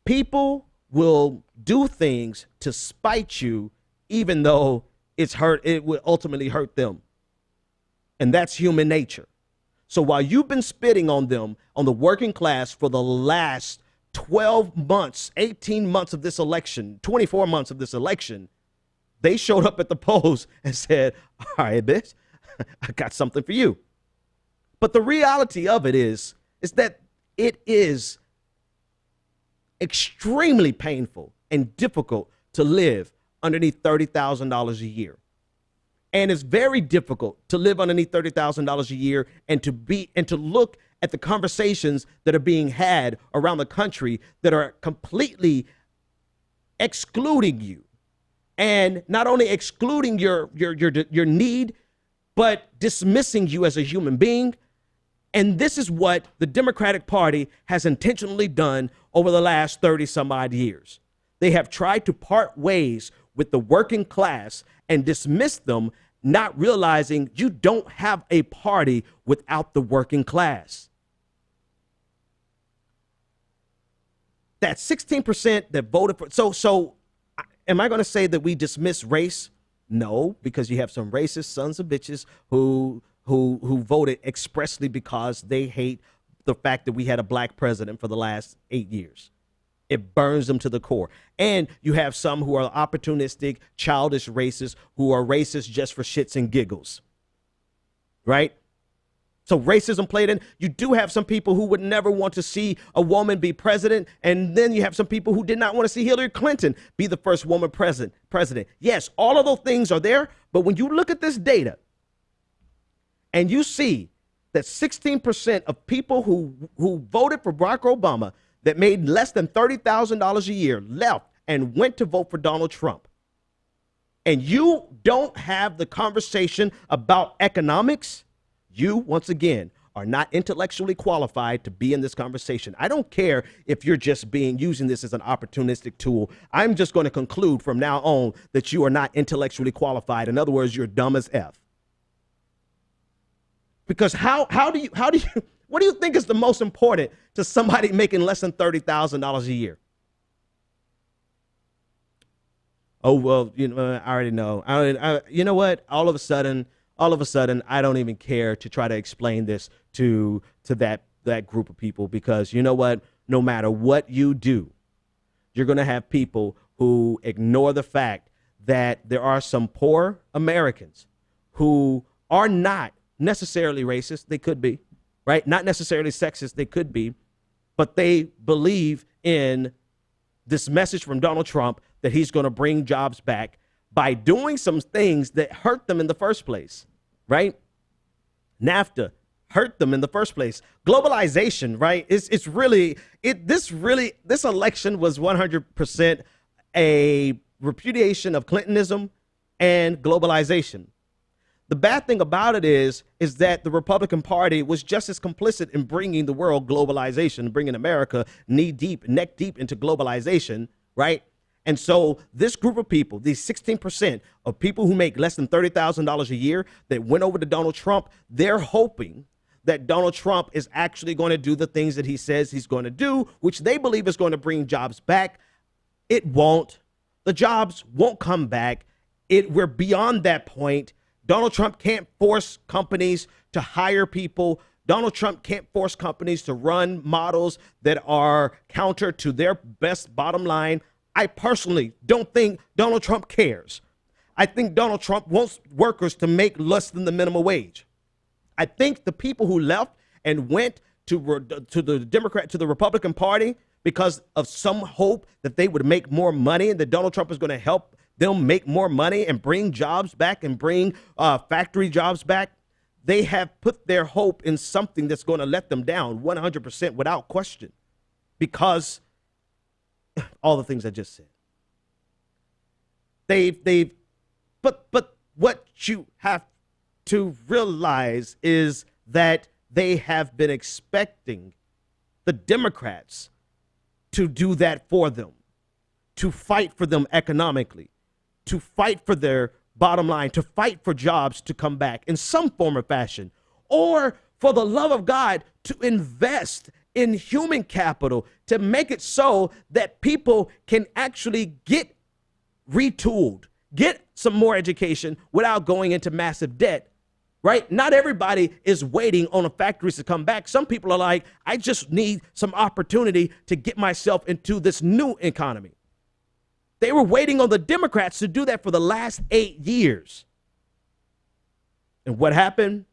People will do things to spite you, even though it will ultimately hurt them. And that's human nature. So while you've been spitting on them, on the working class for the last 12 months, 18 months of this election, 24 months of this election, they showed up at the polls and said, all right, bitch, I got something for you. But the reality of it is that it is extremely painful and difficult to live underneath $30,000 a year. And it's very difficult to live underneath $30,000 a year and to look at the conversations that are being had around the country that are completely excluding you. And not only excluding your need, but dismissing you as a human being. And this is what the Democratic Party has intentionally done over the last 30 some odd years. They have tried to part ways with the working class and dismiss them, not realizing you don't have a party without the working class. That 16% that voted for, so am I going to say that we dismiss race? No, because you have some racist sons of bitches who voted expressly because they hate the fact that we had a black president for the last 8 years. It burns them to the core. And you have some who are opportunistic, childish racists who are racist just for shits and giggles, right? So racism played in. You do have some people who would never want to see a woman be president. And then you have some people who did not want to see Hillary Clinton be the first woman president. Yes, all of those things are there. But when you look at this data and you see that 16% of people who voted for Barack Obama that made less than $30,000 a year left and went to vote for Donald Trump, and you don't have the conversation about economics, you, once again, are not intellectually qualified to be in this conversation. I don't care if you're just using this as an opportunistic tool. I'm just going to conclude from now on that you are not intellectually qualified. In other words, you're dumb as F. Because what do you think is the most important to somebody making less than $30,000 a year? Oh, well, I already know. You know what? All of a sudden, I don't even care to try to explain this to that group of people, because you know what? No matter what you do, you're going to have people who ignore the fact that there are some poor Americans who are not necessarily racist. They could be, right? Not necessarily sexist. They could be, but they believe in this message from Donald Trump that he's going to bring jobs back by doing some things that hurt them in the first place, right? NAFTA hurt them in the first place. Globalization, right? This election was 100% a repudiation of Clintonism and globalization. The bad thing about it is that the Republican Party was just as complicit in bringing the world globalization, bringing America neck deep into globalization, right? And so this group of people, these 16% of people who make less than $30,000 a year that went over to Donald Trump, they're hoping that Donald Trump is actually going to do the things that he says he's going to do, which they believe is going to bring jobs back. It won't. The jobs won't come back. We're beyond that point. Donald Trump can't force companies to hire people. Donald Trump can't force companies to run models that are counter to their best bottom line. I personally don't think Donald Trump cares. I think Donald Trump wants workers to make less than the minimum wage. I think the people who left and went to the Republican Party because of some hope that they would make more money and that Donald Trump is going to help them make more money and bring jobs back and bring factory jobs back, they have put their hope in something that's going to let them down 100% without question, because all the things I just said. But what you have to realize is that they have been expecting the Democrats to do that for them, to fight for them economically, to fight for their bottom line, to fight for jobs to come back in some form or fashion, or for the love of God to invest in human capital to make it so that people can actually get retooled, get some more education without going into massive debt. Right? Not everybody is waiting on the factories to come back. Some people are like, I just need some opportunity to get myself into this new economy. They were waiting on the Democrats to do that for the last 8 years. And what happened?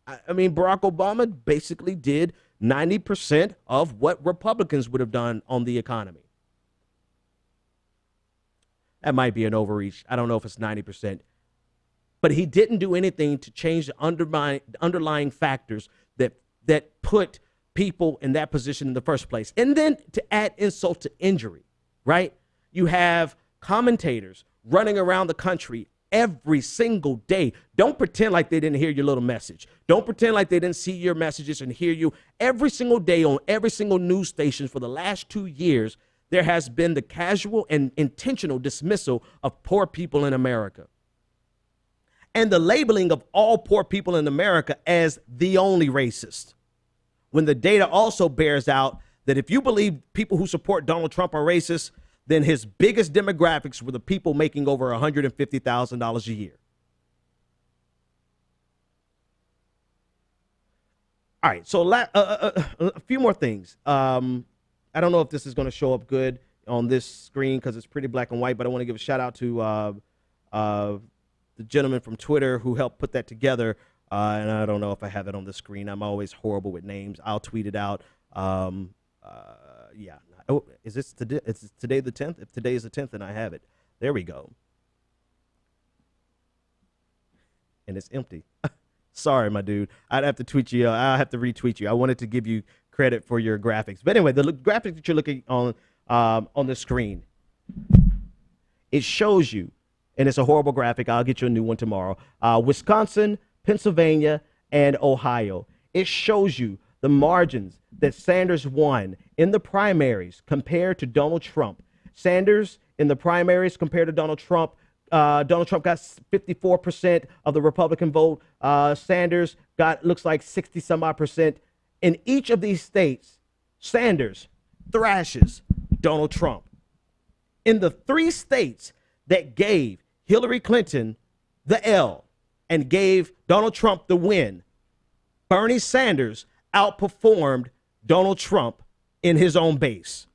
I mean, Barack Obama basically did 90% of what Republicans would have done on the economy. That might be an overreach. I don't know if it's 90%. But he didn't do anything to change the underlying factors that put people in that position in the first place. And then to add insult to injury, right? You have commentators running around the country every single day. Don't pretend like they didn't hear your little message. Don't pretend like they didn't see your messages and hear you. Every single day on every single news station for the last 2 years, there has been the casual and intentional dismissal of poor people in America, and the labeling of all poor people in America as the only racist, when the data also bears out that if you believe people who support Donald Trump are racist, then his biggest demographics were the people making over $150,000 a year. All right, so a few more things. I don't know if this is going to show up good on this screen because it's pretty black and white, but I want to give a shout out to the gentleman from Twitter who helped put that together. And I don't know if I have it on the screen. I'm always horrible with names. I'll tweet it out. Yeah. Oh, is today the 10th? If today is the 10th, then I have it. There we go. And it's empty. Sorry, my dude. I'd have to tweet you. I'll have to retweet you. I wanted to give you credit for your graphics. But anyway, the graphic that you're looking on the screen, it shows you, and it's a horrible graphic. I'll get you a new one tomorrow. Wisconsin, Pennsylvania, and Ohio. It shows you the margins that Sanders won in the primaries compared to Donald Trump. Sanders in the primaries compared to Donald Trump got 54% of the Republican vote. Sanders looks like 60 some odd percent. In each of these states, Sanders thrashes Donald Trump. In the 3 states that gave Hillary Clinton the L and gave Donald Trump the win, Bernie Sanders outperformed Donald Trump in his own base.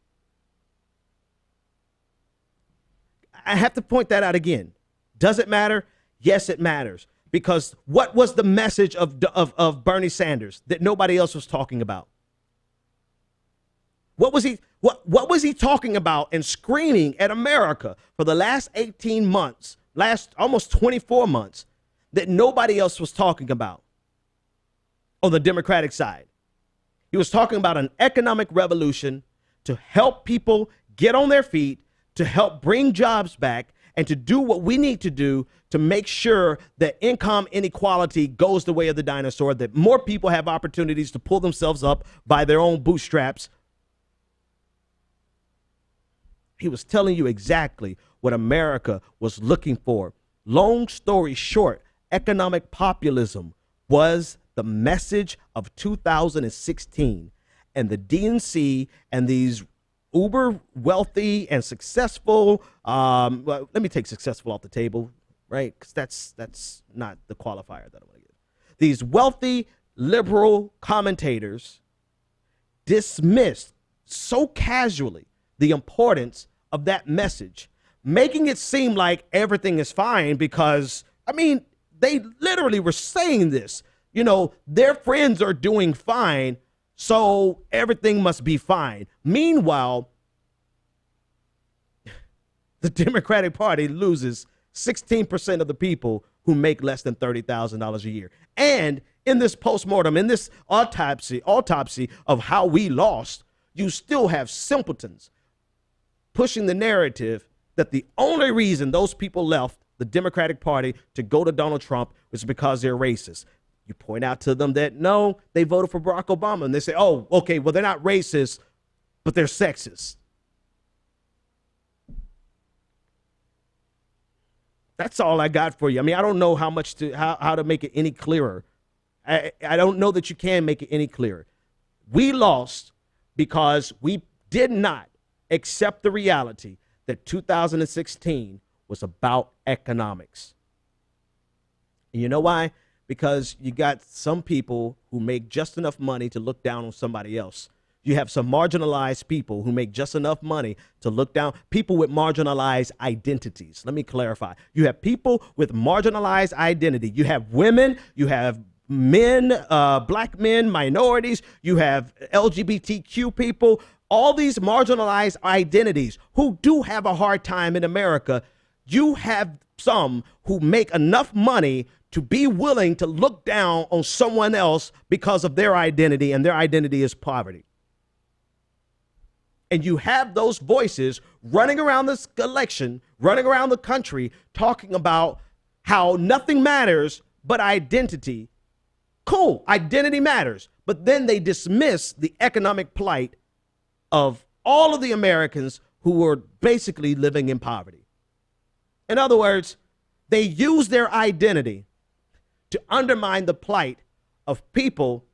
I have to point that out again. Does it matter? Yes, it matters. Because what was the message of Bernie Sanders that nobody else was talking about? What was he talking about and screaming at America for the last 18 months, last almost 24 months, that nobody else was talking about on the Democratic side? He was talking about an economic revolution to help people get on their feet, to help bring jobs back, and to do what we need to do to make sure that income inequality goes the way of the dinosaur, that more people have opportunities to pull themselves up by their own bootstraps. He was telling you exactly what America was looking for. Long story short, economic populism was the message of 2016. And the DNC and these uber wealthy and successful, well, let me take successful off the table, right? Because that's not the qualifier that I want to give. These wealthy liberal commentators dismissed so casually the importance of that message, making it seem like everything is fine because, I mean, they literally were saying this. You know, their friends are doing fine, so everything must be fine. Meanwhile, the Democratic Party loses 16% of the people who make less than $30,000 a year. And in this postmortem, in this autopsy of how we lost, you still have simpletons pushing the narrative that the only reason those people left the Democratic Party to go to Donald Trump was because they're racist. You point out to them that, no, they voted for Barack Obama. And they say, oh, okay, well, they're not racist, but they're sexist. That's all I got for you. I mean, I don't know how to make it any clearer. I don't know that you can make it any clearer. We lost because we did not accept the reality that 2016 was about economics. And you know why? Because you got some people who make just enough money to look down on somebody else. You have some marginalized people who make just enough money to look down, people with marginalized identities. Let me clarify. You have people with marginalized identity. You have women, you have men, black men, minorities, you have LGBTQ people, all these marginalized identities who do have a hard time in America. You have some who make enough money to be willing to look down on someone else because of their identity, and their identity is poverty. And you have those voices running around this election, running around the country, talking about how nothing matters but identity. Cool, identity matters. But then they dismiss the economic plight of all of the Americans who were basically living in poverty. In other words, they use their identity to undermine the plight of people.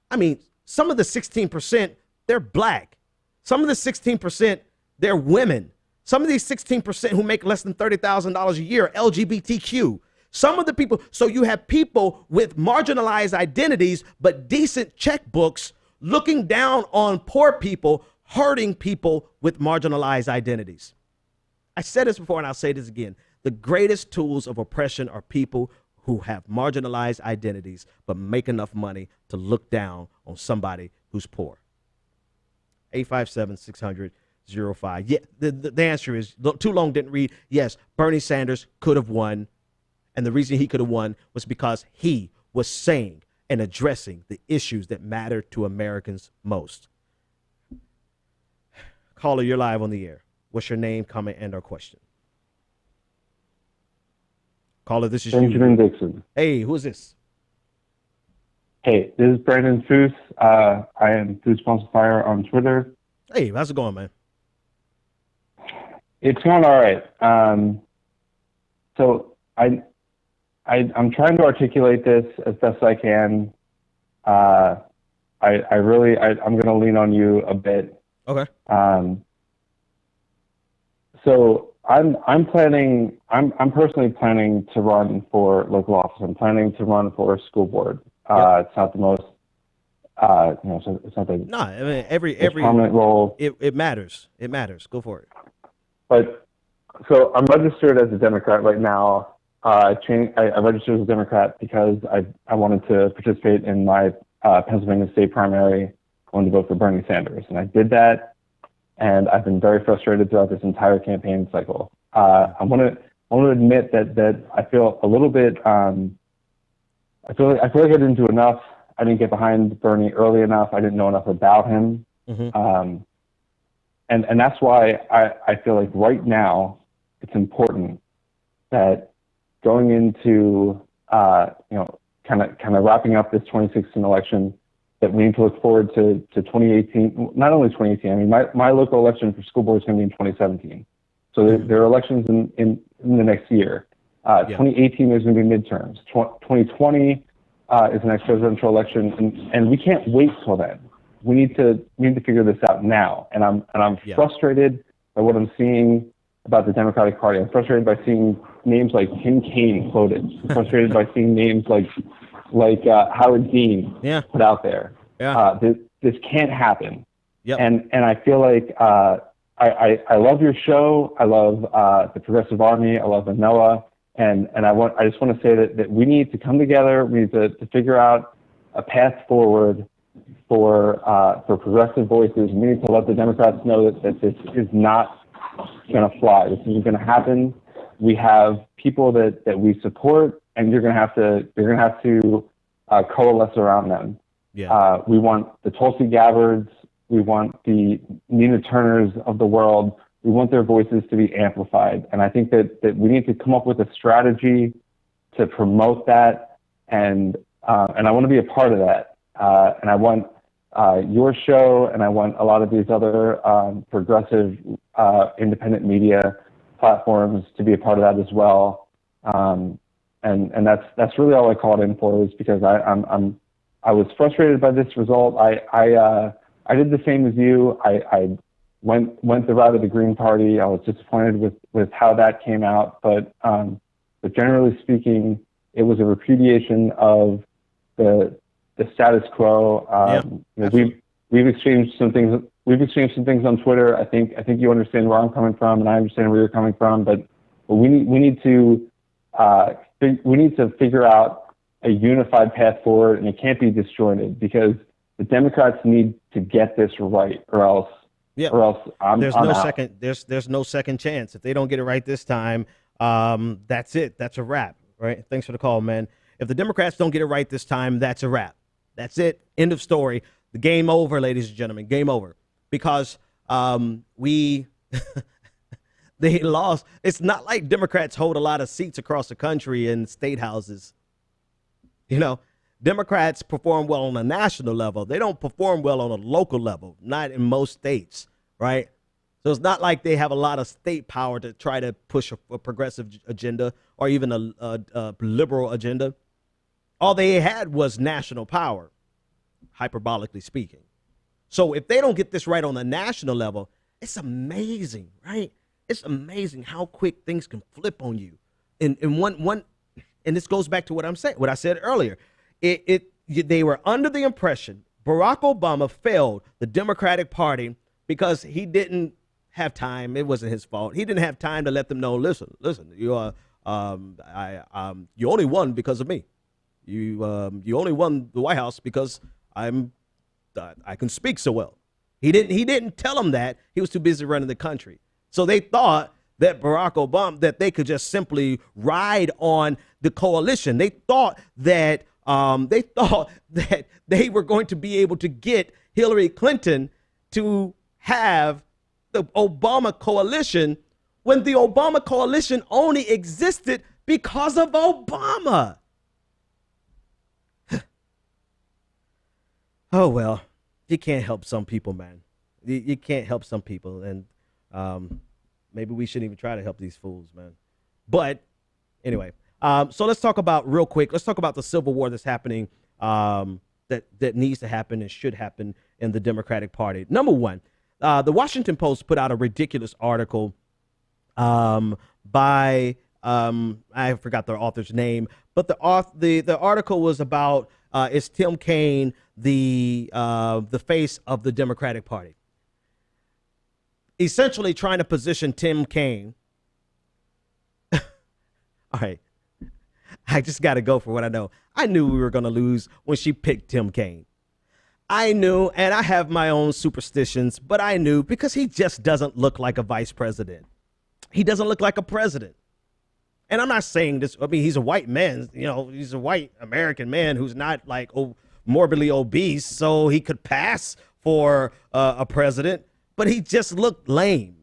I mean, some of the 16%, they're black. Some of the 16%, they're women. Some of these 16% who make less than $30,000 a year are LGBTQ. Some of the people, so you have people with marginalized identities, but decent checkbooks looking down on poor people, hurting people with marginalized identities. I said this before and I'll say this again. The greatest tools of oppression are people who have marginalized identities but make enough money to look down on somebody who's poor. 857-600-05. Yeah, the answer is, too long didn't read. Yes, Bernie Sanders could have won. And the reason he could have won was because he was saying and addressing the issues that matter to Americans most. Caller, you're live on the air. What's your name, comment, and or question? Caller, this is Benjamin Dixon. Hey, who is this? Hey, this is Brandon Foos. I am Foos Fire on Twitter. Hey, how's it going, man? It's going all right. So I'm trying to articulate this as best I can. I'm going to lean on you a bit. Okay. So I'm personally planning to run for local office. I'm planning to run for a school board. Yep. It's not the most, it's not the No, I mean every prominent role. It matters. It matters. Go for it. But so I'm registered as a Democrat right now. I registered as a Democrat because I wanted to participate in my Pennsylvania state primary. I wanted to vote for Bernie Sanders, and I did that. And I've been very frustrated throughout this entire campaign cycle. I want to admit that I feel a little bit. I feel like I didn't do enough. I didn't get behind Bernie early enough. I didn't know enough about him. Mm-hmm. And that's why I feel like right now it's important that going into kind of wrapping up this 2016 election, that we need to look forward to 2018. Not only 2018. I mean, my local election for school board is going to be in 2017. So there are elections in the next year. 2018 there's going to be midterms. 2020 is the next presidential election, and we can't wait till then. We need to figure this out now. And I'm frustrated by what I'm seeing about the Democratic Party. I'm frustrated by seeing names like Tim Kaine quoted. I'm frustrated by seeing names like Howard Dean put out there. Yeah. This can't happen. Yep. And I feel like I love your show. I love the Progressive Army. I love Anoa. And I just want to say that we need to come together. We need to figure out a path forward for progressive voices. We need to let the Democrats know that this is not going to fly. This isn't going to happen. We have people that we support, and you're going to have to coalesce around them. Yeah. We want the Tulsi Gabbards. We want the Nina Turners of the world. We want their voices to be amplified. And I think that we need to come up with a strategy to promote that. And I want to be a part of that. And I want your show, and I want a lot of these other progressive independent media platforms to be a part of that as well. And that's really all I called in for, is because I was frustrated by this result. I did the same as you. I went the route of the Green Party. I was disappointed with how that came out, but generally speaking, it was a repudiation of the status quo. We've exchanged some things. We've exchanged some things on Twitter. I think you understand where I'm coming from, and I understand where you're coming from. But we need to figure out a unified path forward, and it can't be disjointed, because the Democrats need to get this right, or else I'm out. There's no second chance. If they don't get it right this time, that's it. That's a wrap. Right? Thanks for the call, man. If the Democrats don't get it right this time, that's a wrap. That's it. End of story. The game over, ladies and gentlemen. Game over. Because they lost. It's not like Democrats hold a lot of seats across the country in state houses. You know, Democrats perform well on a national level. They don't perform well on a local level, not in most states, right? So it's not like they have a lot of state power to try to push a progressive agenda or even a liberal agenda. All they had was national power, hyperbolically speaking. So if they don't get this right on the national level, it's amazing, right? It's amazing how quick things can flip on you. And this goes back to what I said earlier. They were under the impression Barack Obama failed the Democratic Party because he didn't have time. It wasn't his fault. He didn't have time to let them know, listen, you only won because of me. You only won the White House because I can speak so well. He didn't tell them that. He was too busy running the country. So they thought that Barack Obama, that they could just simply ride on the coalition. They thought that they were going to be able to get Hillary Clinton to have the Obama coalition, when the Obama coalition only existed because of Obama. Oh, well, you can't help some people, man. You can't help some people. And maybe we shouldn't even try to help these fools, man. But anyway, so let's talk about real quick. Let's talk about the civil war that's happening, that needs to happen and should happen in the Democratic Party. Number one, the Washington Post put out a ridiculous article by I forgot the author's name, but the article was about is Tim Kaine the face of the Democratic Party? Essentially trying to position Tim Kaine. All right. I just got to go for what I know. I knew we were going to lose when she picked Tim Kaine. I knew, and I have my own superstitions, but I knew because he just doesn't look like a vice president. He doesn't look like a president. And I'm not saying this. I mean, he's a white man. You know, he's a white American man who's not like morbidly obese, so he could pass for a president. But he just looked lame.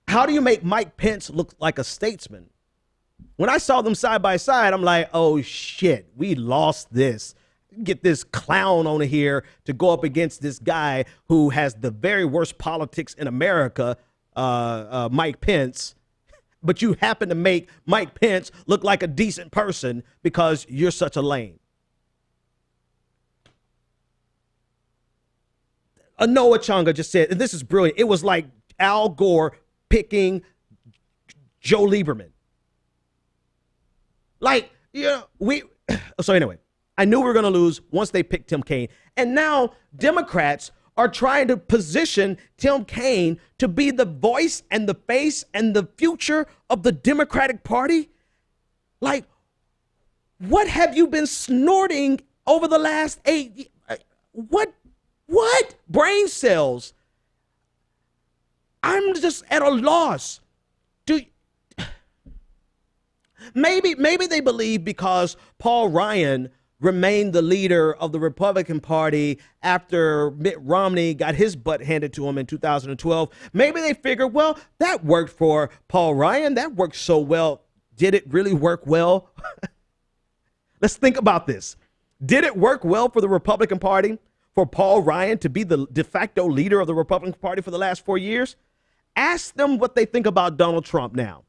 How do you make Mike Pence look like a statesman? When I saw them side by side, I'm like, oh shit, we lost this. Get this clown on here to go up against this guy who has the very worst politics in America, Mike Pence. But you happen to make Mike Pence look like a decent person because you're such a lame. Anoa Changa just said, and this is brilliant, it was like Al Gore picking Joe Lieberman. Like, so anyway, I knew we were going to lose once they picked Tim Kaine. And now Democrats are trying to position Tim Kaine to be the voice and the face and the future of the Democratic Party. Like, what have you been snorting over the last 8 years? What brain cells? I'm just at a loss. Maybe they believe because Paul Ryan remained the leader of the Republican Party after Mitt Romney got his butt handed to him in 2012. Maybe they figure, well, that worked for Paul Ryan. That worked so well. Did it really work well? Let's think about this. Did it work well for the Republican Party for Paul Ryan to be the de facto leader of the Republican Party for the last 4 years? Ask them what they think about Donald Trump now.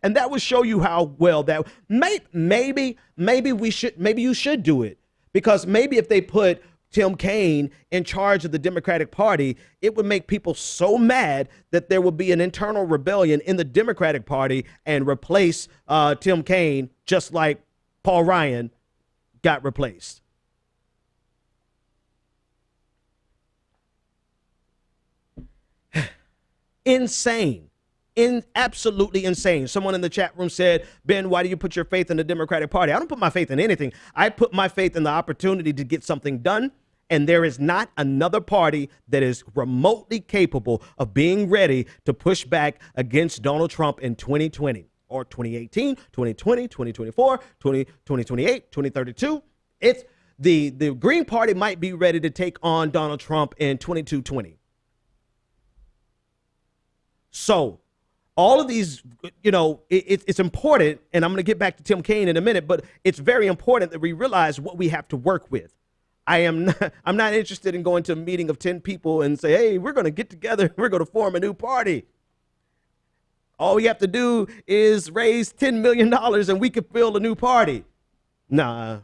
And that would show you how well that maybe you should do it, because maybe if they put Tim Kaine in charge of the Democratic Party, it would make people so mad that there would be an internal rebellion in the Democratic Party and replace Tim Kaine just like Paul Ryan got replaced. Insane. Absolutely insane. Someone in the chat room said, Ben, why do you put your faith in the Democratic Party? I don't put my faith in anything. I put my faith in the opportunity to get something done. And there is not another party that is remotely capable of being ready to push back against Donald Trump in 2020 or 2018, 2020, 2024, 2028, 2032. It's the Green Party might be ready to take on Donald Trump in 2220. So all of these, it's important, and I'm going to get back to Tim Kaine in a minute, but it's very important that we realize what we have to work with. I'm not interested in going to a meeting of 10 people and say, hey, we're going to get together. We're going to form a new party. All we have to do is raise $10 million and we can build a new party. No.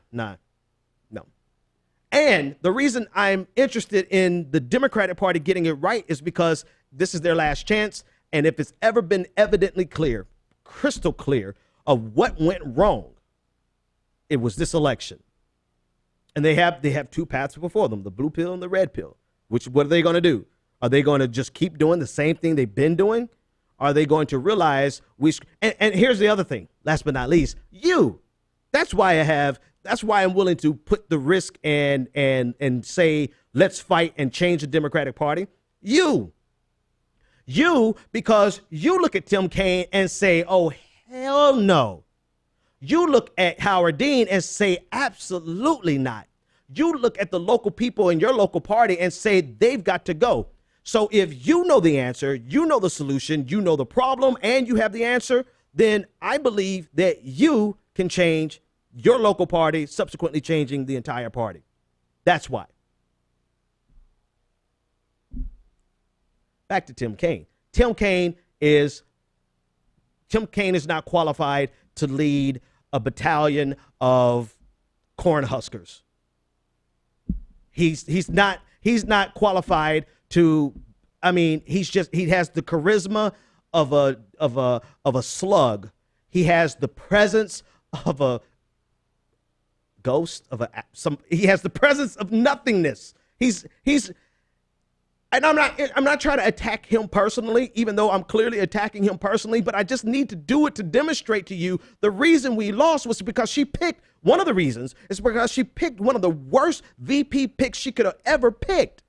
And the reason I'm interested in the Democratic Party getting it right is because this is their last chance. And if it's ever been evidently clear, crystal clear of what went wrong, it was this election. And they have two paths before them, the blue pill and the red pill. What are they going to do? Are they going to just keep doing the same thing they've been doing? Are they going to realize and here's the other thing, last but not least, that's why I'm willing to put the risk and say, let's fight and change the Democratic Party. Because you look at Tim Kaine and say, oh, hell no. You look at Howard Dean and say, absolutely not. You look at the local people in your local party and say they've got to go. So if you know the answer, you know the solution, you know the problem, and you have the answer, then I believe that you can change your local party, subsequently changing the entire party. That's why. Back to Tim Kaine. Tim Kaine is not qualified to lead a battalion of corn huskers. He's not qualified to. I mean, he has the charisma of a slug. He has the presence of a ghost he has the presence of nothingness. And I'm not trying to attack him personally, even though I'm clearly attacking him personally, but I just need to do it to demonstrate to you the reason we lost was because one of the reasons is because she picked one of the worst VP picks she could have ever picked.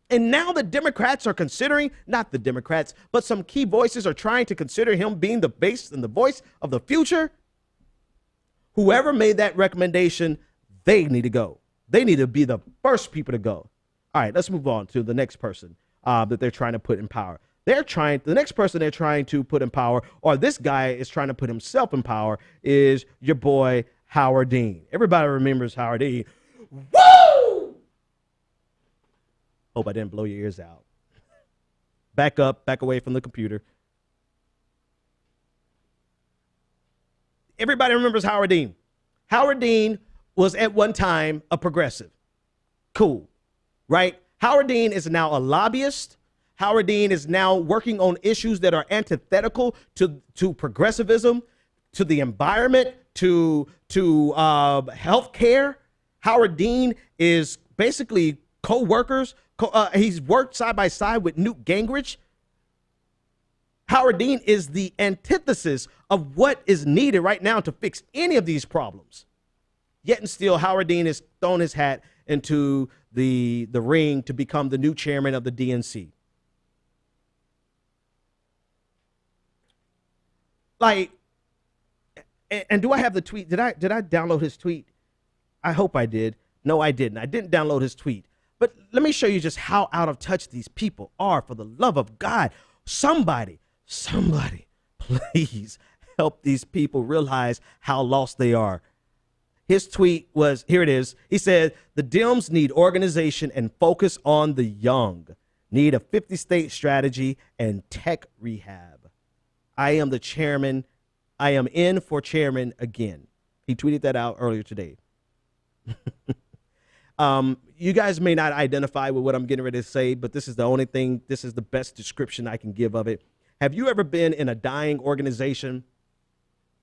And now the Democrats are considering, not the Democrats, but some key voices are trying to consider him being the base and the voice of the future. Whoever made that recommendation, they need to go. They need to be the first people to go. All right, let's move on to the next person that they're trying to put in power. The next person they're trying to put in power, or this guy is trying to put himself in power, is your boy Howard Dean. Everybody remembers Howard Dean. Woo! Hope I didn't blow your ears out. Back up, back away from the computer. Everybody remembers Howard Dean. Howard Dean was at one time a progressive. Cool. Right? Howard Dean is now a lobbyist. Howard Dean is now working on issues that are antithetical to progressivism, to the environment, to health care. Howard Dean is basically co-workers. He's worked side by side with Newt Gingrich. Howard Dean is the antithesis of what is needed right now to fix any of these problems. Yet and still, Howard Dean has thrown his hat into the ring to become the new chairman of the DNC. Like, and do I have the tweet? Did I download his tweet? I hope I did. No, I didn't. I didn't download his tweet. But let me show you just how out of touch these people are. For the love of God, somebody, please help these people realize how lost they are. His tweet was, here it is. He said, the Dems need organization and focus on the young, need a 50-state strategy and tech rehab. I am the chairman. I am in for chairman again. He tweeted that out earlier today. You guys may not identify with what I'm getting ready to say, but this is the best description I can give of it. Have you ever been in a dying organization?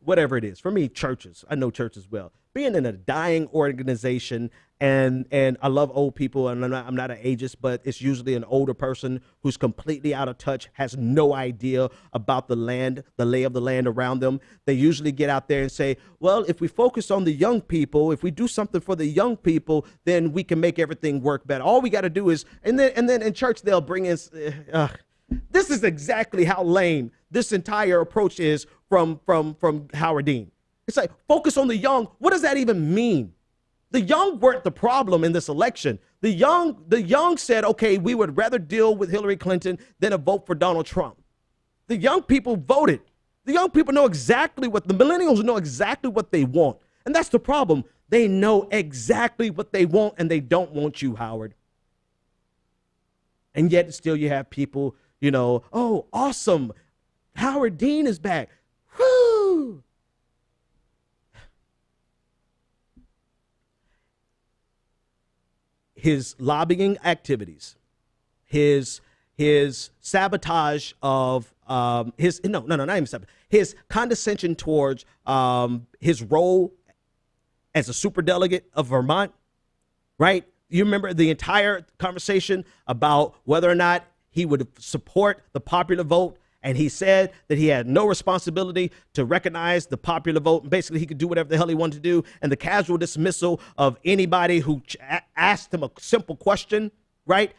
Whatever it is. For me, churches. I know churches well. Being in a dying organization, and I love old people, and I'm not an ageist, but it's usually an older person who's completely out of touch, has no idea about the land, the lay of the land around them. They usually get out there and say, well, if we focus on the young people, if we do something for the young people, then we can make everything work better. All we got to do is, and then in church, they'll bring in, this is exactly how lame this entire approach is from Howard Dean. It's like, focus on the young. What does that even mean? The young weren't the problem in this election. The young said, okay, we would rather deal with Hillary Clinton than a vote for Donald Trump. The young people voted. The young people know exactly what, the millennials know exactly what they want. And that's the problem. They know exactly what they want, and they don't want you, Howard. And yet still you have people, oh, awesome. Howard Dean is back. Woo! His lobbying activities, his sabotage of his condescension towards his role as a superdelegate of Vermont, right? You remember the entire conversation about whether or not he would support the popular vote. And he said that he had no responsibility to recognize the popular vote. And basically, he could do whatever the hell he wanted to do. And the casual dismissal of anybody who asked him a simple question, right?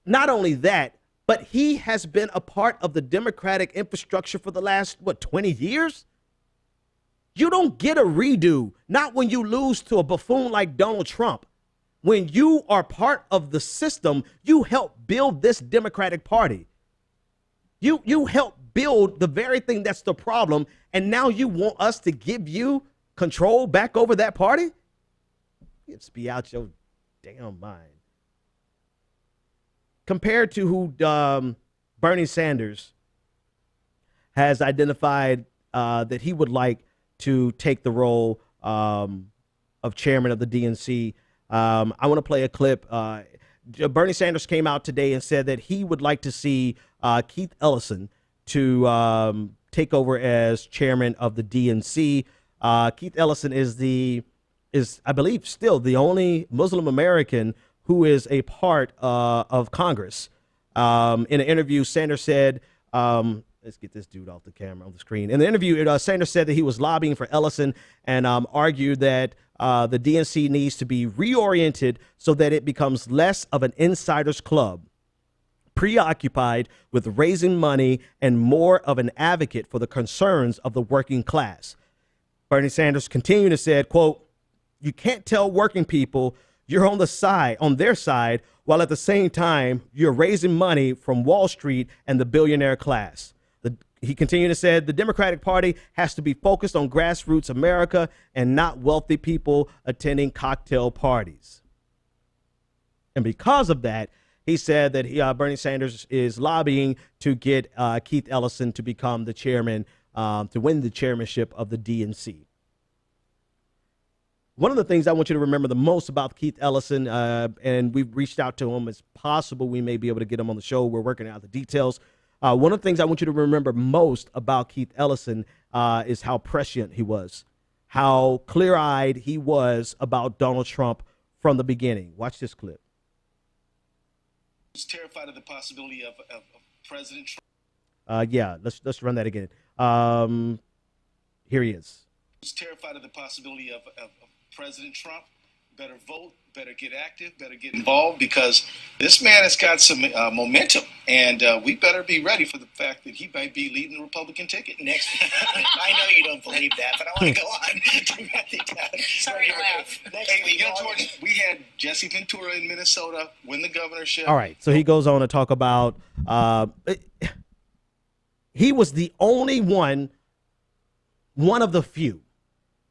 Not only that, but he has been a part of the Democratic infrastructure for the last, 20 years? You don't get a redo, not when you lose to a buffoon like Donald Trump. When you are part of the system, you help build this Democratic Party. You help build the very thing that's the problem, and now you want us to give you control back over that party? It's be out your damn mind. Compared to who Bernie Sanders has identified that he would like to take the role of chairman of the DNC, I want to play a clip. Bernie Sanders came out today and said that he would like to see Keith Ellison to take over as chairman of the DNC. Keith Ellison is I believe still the only Muslim American who is a part of Congress. In an interview, Sanders said, let's get this dude off the camera on the screen. In the interview, Sanders said that he was lobbying for Ellison and argued that the DNC needs to be reoriented so that it becomes less of an insider's club, preoccupied with raising money and more of an advocate for the concerns of the working class. Bernie Sanders continued to said, quote, "You can't tell working people you're on their side, while at the same time you're raising money from Wall Street and the billionaire class." He continued to say the Democratic Party has to be focused on grassroots America and not wealthy people attending cocktail parties. And because of that, he said that Bernie Sanders is lobbying to get Keith Ellison to become the chairman, to win the chairmanship of the DNC. One of the things I want you to remember the most about Keith Ellison, and we've reached out to him, it's possible we may be able to get him on the show. We're working out the details. One of the things I want you to remember most about Keith Ellison is how prescient he was, how clear-eyed he was about Donald Trump from the beginning. Watch this clip. Was terrified of the possibility of President Trump. Yeah, let's run that again. Here he is. Was terrified of the possibility of President Trump. Better vote, better get active, better get involved, because this man has got some momentum, and we better be ready for the fact that he might be leading the Republican ticket next. I know you don't believe that, but I want to go on. Sorry to laugh. Hey, George, we had Jesse Ventura in Minnesota win the governorship. All right, so he goes on to talk about he was the only one of the few.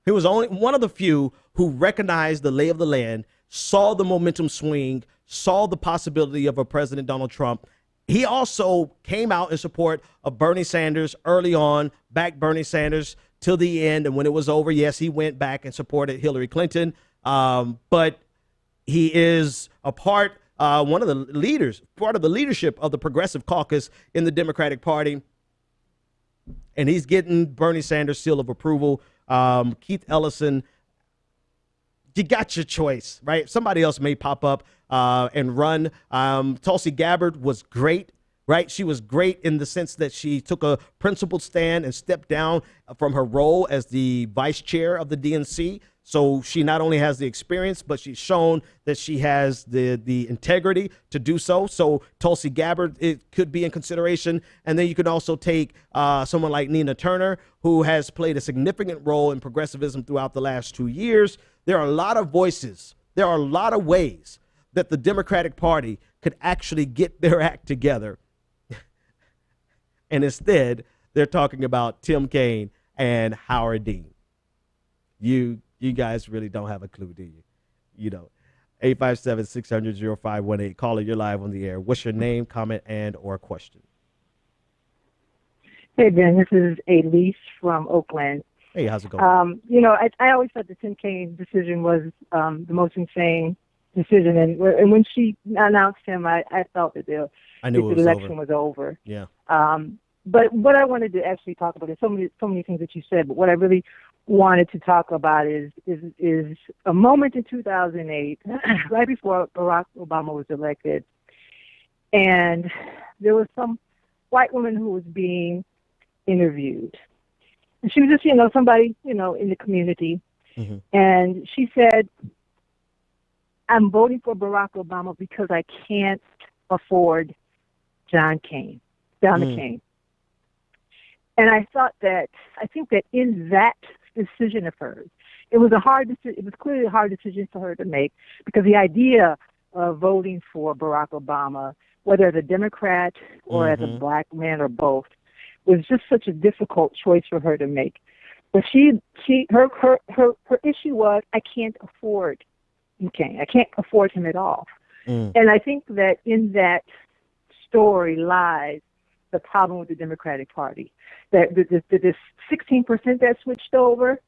He was only one of the few who recognized the lay of the land, saw the momentum swing, saw the possibility of a President Donald Trump. He also came out in support of Bernie Sanders early on, backed Bernie Sanders till the end. And when it was over, yes, he went back and supported Hillary Clinton. But he is one of the leaders, part of the leadership of the Progressive Caucus in the Democratic Party. And he's getting Bernie Sanders' seal of approval. Keith Ellison, you got your choice, right? Somebody else may pop up and run. Tulsi Gabbard was great, right? She was great in the sense that she took a principled stand and stepped down from her role as the vice chair of the DNC. So she not only has the experience, but she's shown that she has the integrity to do so. So Tulsi Gabbard, it could be in consideration. And then you could also take someone like Nina Turner, who has played a significant role in progressivism throughout the last 2 years. There are a lot of voices. There are a lot of ways that the Democratic Party could actually get their act together. And instead, they're talking about Tim Kaine and Howard Dean. You guys really don't have a clue, do you? You know, 857-600-0518. Caller, you're live on the air. What's your name, comment, and or question? Hey, Ben, this is Elise from Oakland. Hey, how's it going? I always thought the Tim Kaine decision was the most insane decision. And when she announced him, I felt that the election was over. Yeah. But what I wanted to actually talk about is so many things that you said, but what I really wanted to talk about is a moment in 2008, right before Barack Obama was elected, and there was some white woman who was being interviewed. And she was just, somebody, in the community. Mm-hmm. And she said, I'm voting for Barack Obama because I can't afford John McCain. And I think that in that decision of hers, it was clearly a hard decision for her to make, because the idea of voting for Barack Obama, whether as a Democrat or as a black man or both, was just such a difficult choice for her to make. But her issue was, I can't afford McCain. I can't afford him at all. And I think that in that story lies the problem with the Democratic Party. That this 16% that switched over,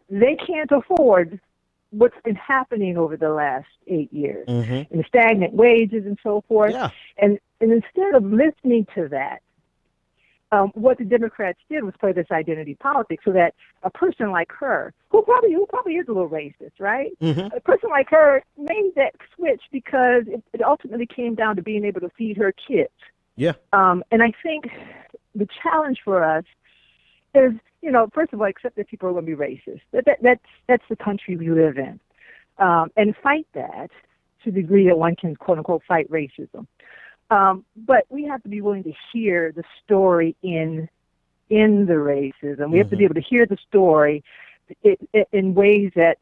they can't afford what's been happening over the last 8 years, and the stagnant wages and so forth. Yeah. And instead of listening to that, what the Democrats did was play this identity politics, so that a person like her, who probably is a little racist, right? A person like her made that switch because it ultimately came down to being able to feed her kids. Yeah. And I think the challenge for us is, first of all, accept that people are going to be racist. That's the country we live in. And fight that to the degree that one can, quote unquote, fight racism. But we have to be willing to hear the story in the racism. We have to be able to hear the story in ways that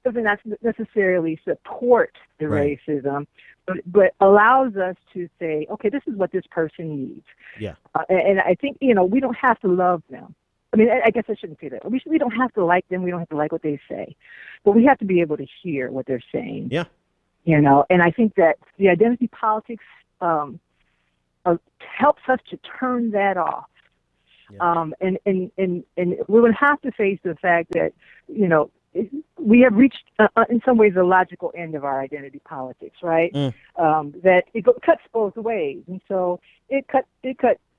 doesn't necessarily support the racism, but allows us to say, okay, this is what this person needs. Yeah. And I think, we don't have to love them. I mean, I guess I shouldn't say that. We don't have to like them. We don't have to like what they say. But we have to be able to hear what they're saying. Yeah. And I think that the identity politics helps us to turn that off. Yeah. And we're going to have to face the fact that, we have reached, in some ways, the logical end of our identity politics, right? That it cuts both ways. And so it cut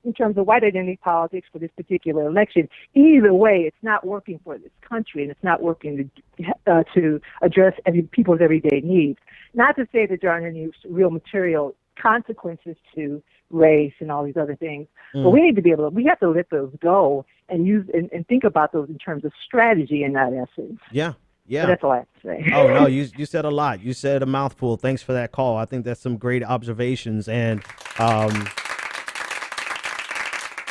in terms of white identity politics for this particular election. Either way, it's not working for this country, and it's not working to address people's everyday needs. Not to say that there aren't any real material consequences to race and all these other things, but we need to we have to let those go and use and think about those in terms of strategy and not essence. Yeah. So that's all I have to say. Oh, no, you said a lot. You said a mouthful. Thanks for that call. I think that's some great observations, and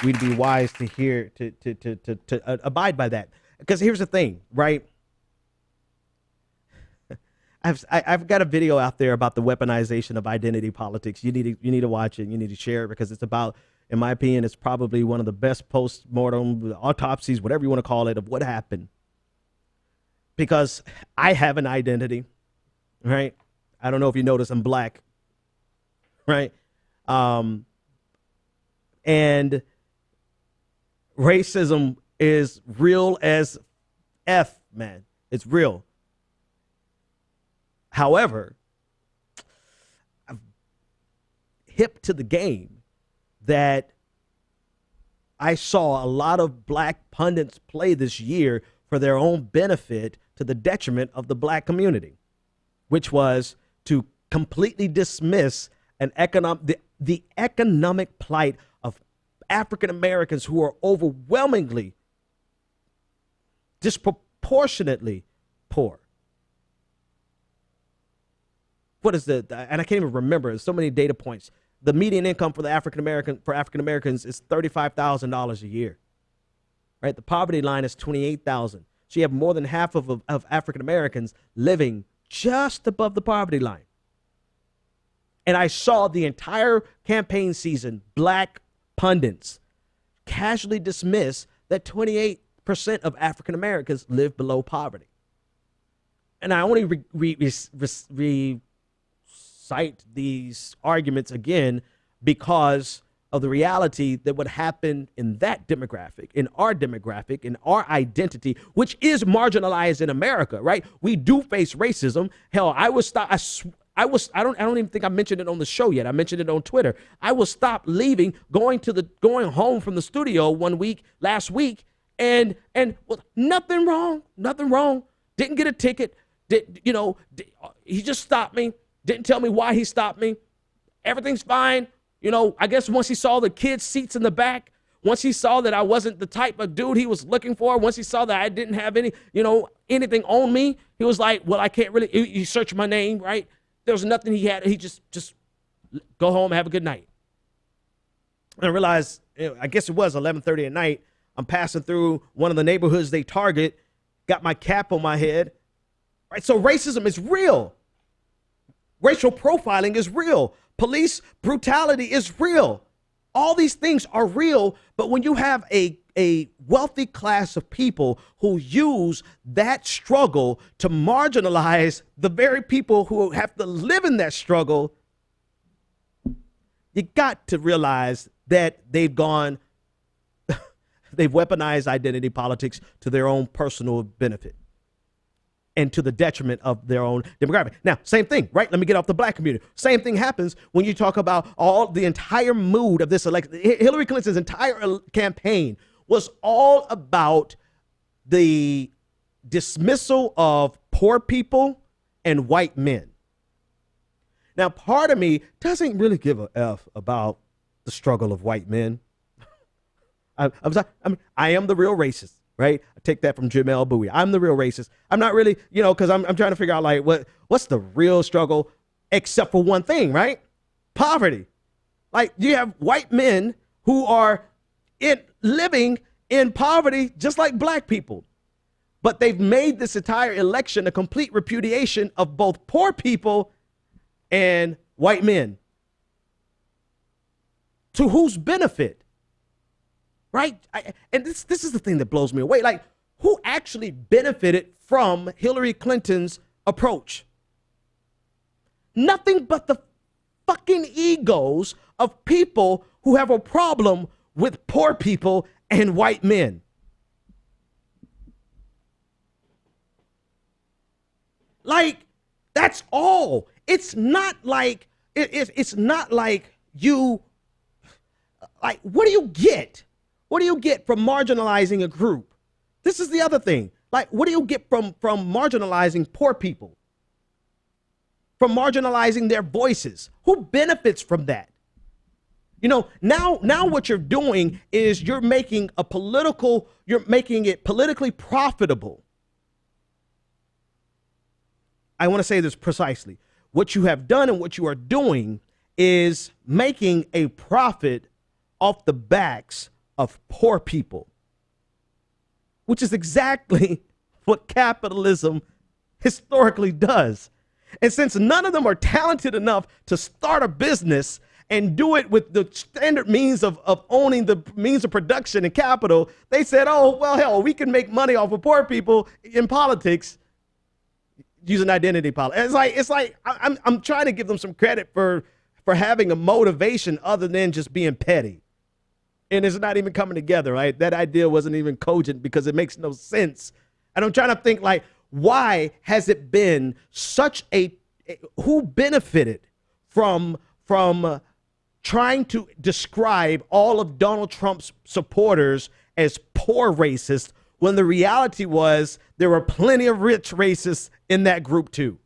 we'd be wise to hear to abide by that. Because here's the thing, right? I've got a video out there about the weaponization of identity politics. You need to watch it. You need to share it, because it's about, in my opinion, it's probably one of the best post-mortem autopsies, whatever you want to call it, of what happened. Because I have an identity, right? I don't know if you notice, I'm black, right? And racism is real as F, man. It's real. However, I'm hip to the game that I saw a lot of black pundits play this year for their own benefit to the detriment of the black community, which was to completely dismiss the economic plight of African Americans, who are overwhelmingly, disproportionately poor. What is and I can't even remember. There's so many data points. The median income for African Americans is $35,000 a year, right? The poverty line is $28,000. So you have more than half of African Americans living just above the poverty line. And I saw the entire campaign season, black pundits casually dismiss that 28% of African Americans live below poverty. And I only cite these arguments again because of the reality that what happened in that demographic, in our identity, which is marginalized in America, right? We do face racism. Hell, I don't even think I mentioned it on the show yet. I mentioned it on Twitter. I was stopped going home from the studio last week, and well, nothing wrong. Didn't get a ticket. He just stopped me. Didn't tell me why he stopped me. Everything's fine. I guess once he saw the kids' seats in the back, once he saw that I wasn't the type of dude he was looking for, once he saw that I didn't have anything on me, he was like, well, I can't really, he searched my name, right? There was nothing he had. He just go home, have a good night. And I realized, I guess it was 11:30 at night. I'm passing through one of the neighborhoods they target, got my cap on my head, right? So racism is real. Racial profiling is real. Police brutality is real. All these things are real, but when you have a wealthy class of people who use that struggle to marginalize the very people who have to live in that struggle, you got to realize that they've weaponized identity politics to their own personal benefit and to the detriment of their own demographic. Now, same thing, right? Let me get off the black community. Same thing happens when you talk about the entire mood of this election. Hillary Clinton's entire campaign was all about the dismissal of poor people and white men. Now, part of me doesn't really give a F about the struggle of white men. I am the real racist. Right? I take that from Jamel Bowie. I'm the real racist. I'm not really, because I'm trying to figure out like what's the real struggle, except for one thing, right? Poverty. Like you have white men who are living in poverty just like black people. But they've made this entire election a complete repudiation of both poor people and white men. To whose benefit? Right? And this is the thing that blows me away. Like, who actually benefited from Hillary Clinton's approach? Nothing but the fucking egos of people who have a problem with poor people and white men. Like, that's all. It's not like it's not like you, like, what do you get? What do you get from marginalizing a group? This is the other thing. Like, what do you get from marginalizing poor people? From marginalizing their voices? Who benefits from that? You know, now what you're doing is you're making it politically profitable. I want to say this precisely. What you have done and what you are doing is making a profit off the backs of poor people, which is exactly what capitalism historically does. And since none of them are talented enough to start a business and do it with the standard means of owning the means of production and capital, they said, oh, well, hell, we can make money off of poor people in politics using identity politics. It's like I'm trying to give them some credit for having a motivation other than just being petty. And it's not even coming together, right? That idea wasn't even cogent because it makes no sense. And I'm trying to think, like, why has it been such who benefited from trying to describe all of Donald Trump's supporters as poor racists when the reality was there were plenty of rich racists in that group too?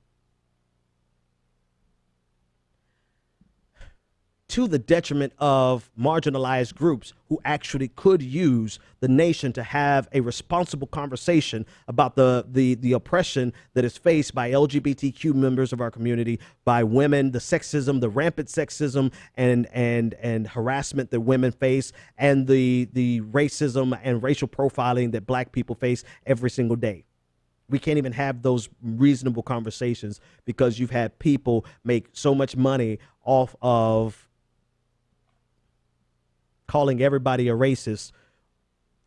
To the detriment of marginalized groups who actually could use the nation to have a responsible conversation about the oppression that is faced by LGBTQ members of our community, by women, the sexism, the rampant sexism and harassment that women face, and the racism and racial profiling that black people face every single day. We can't even have those reasonable conversations because you've had people make so much money off of calling everybody a racist,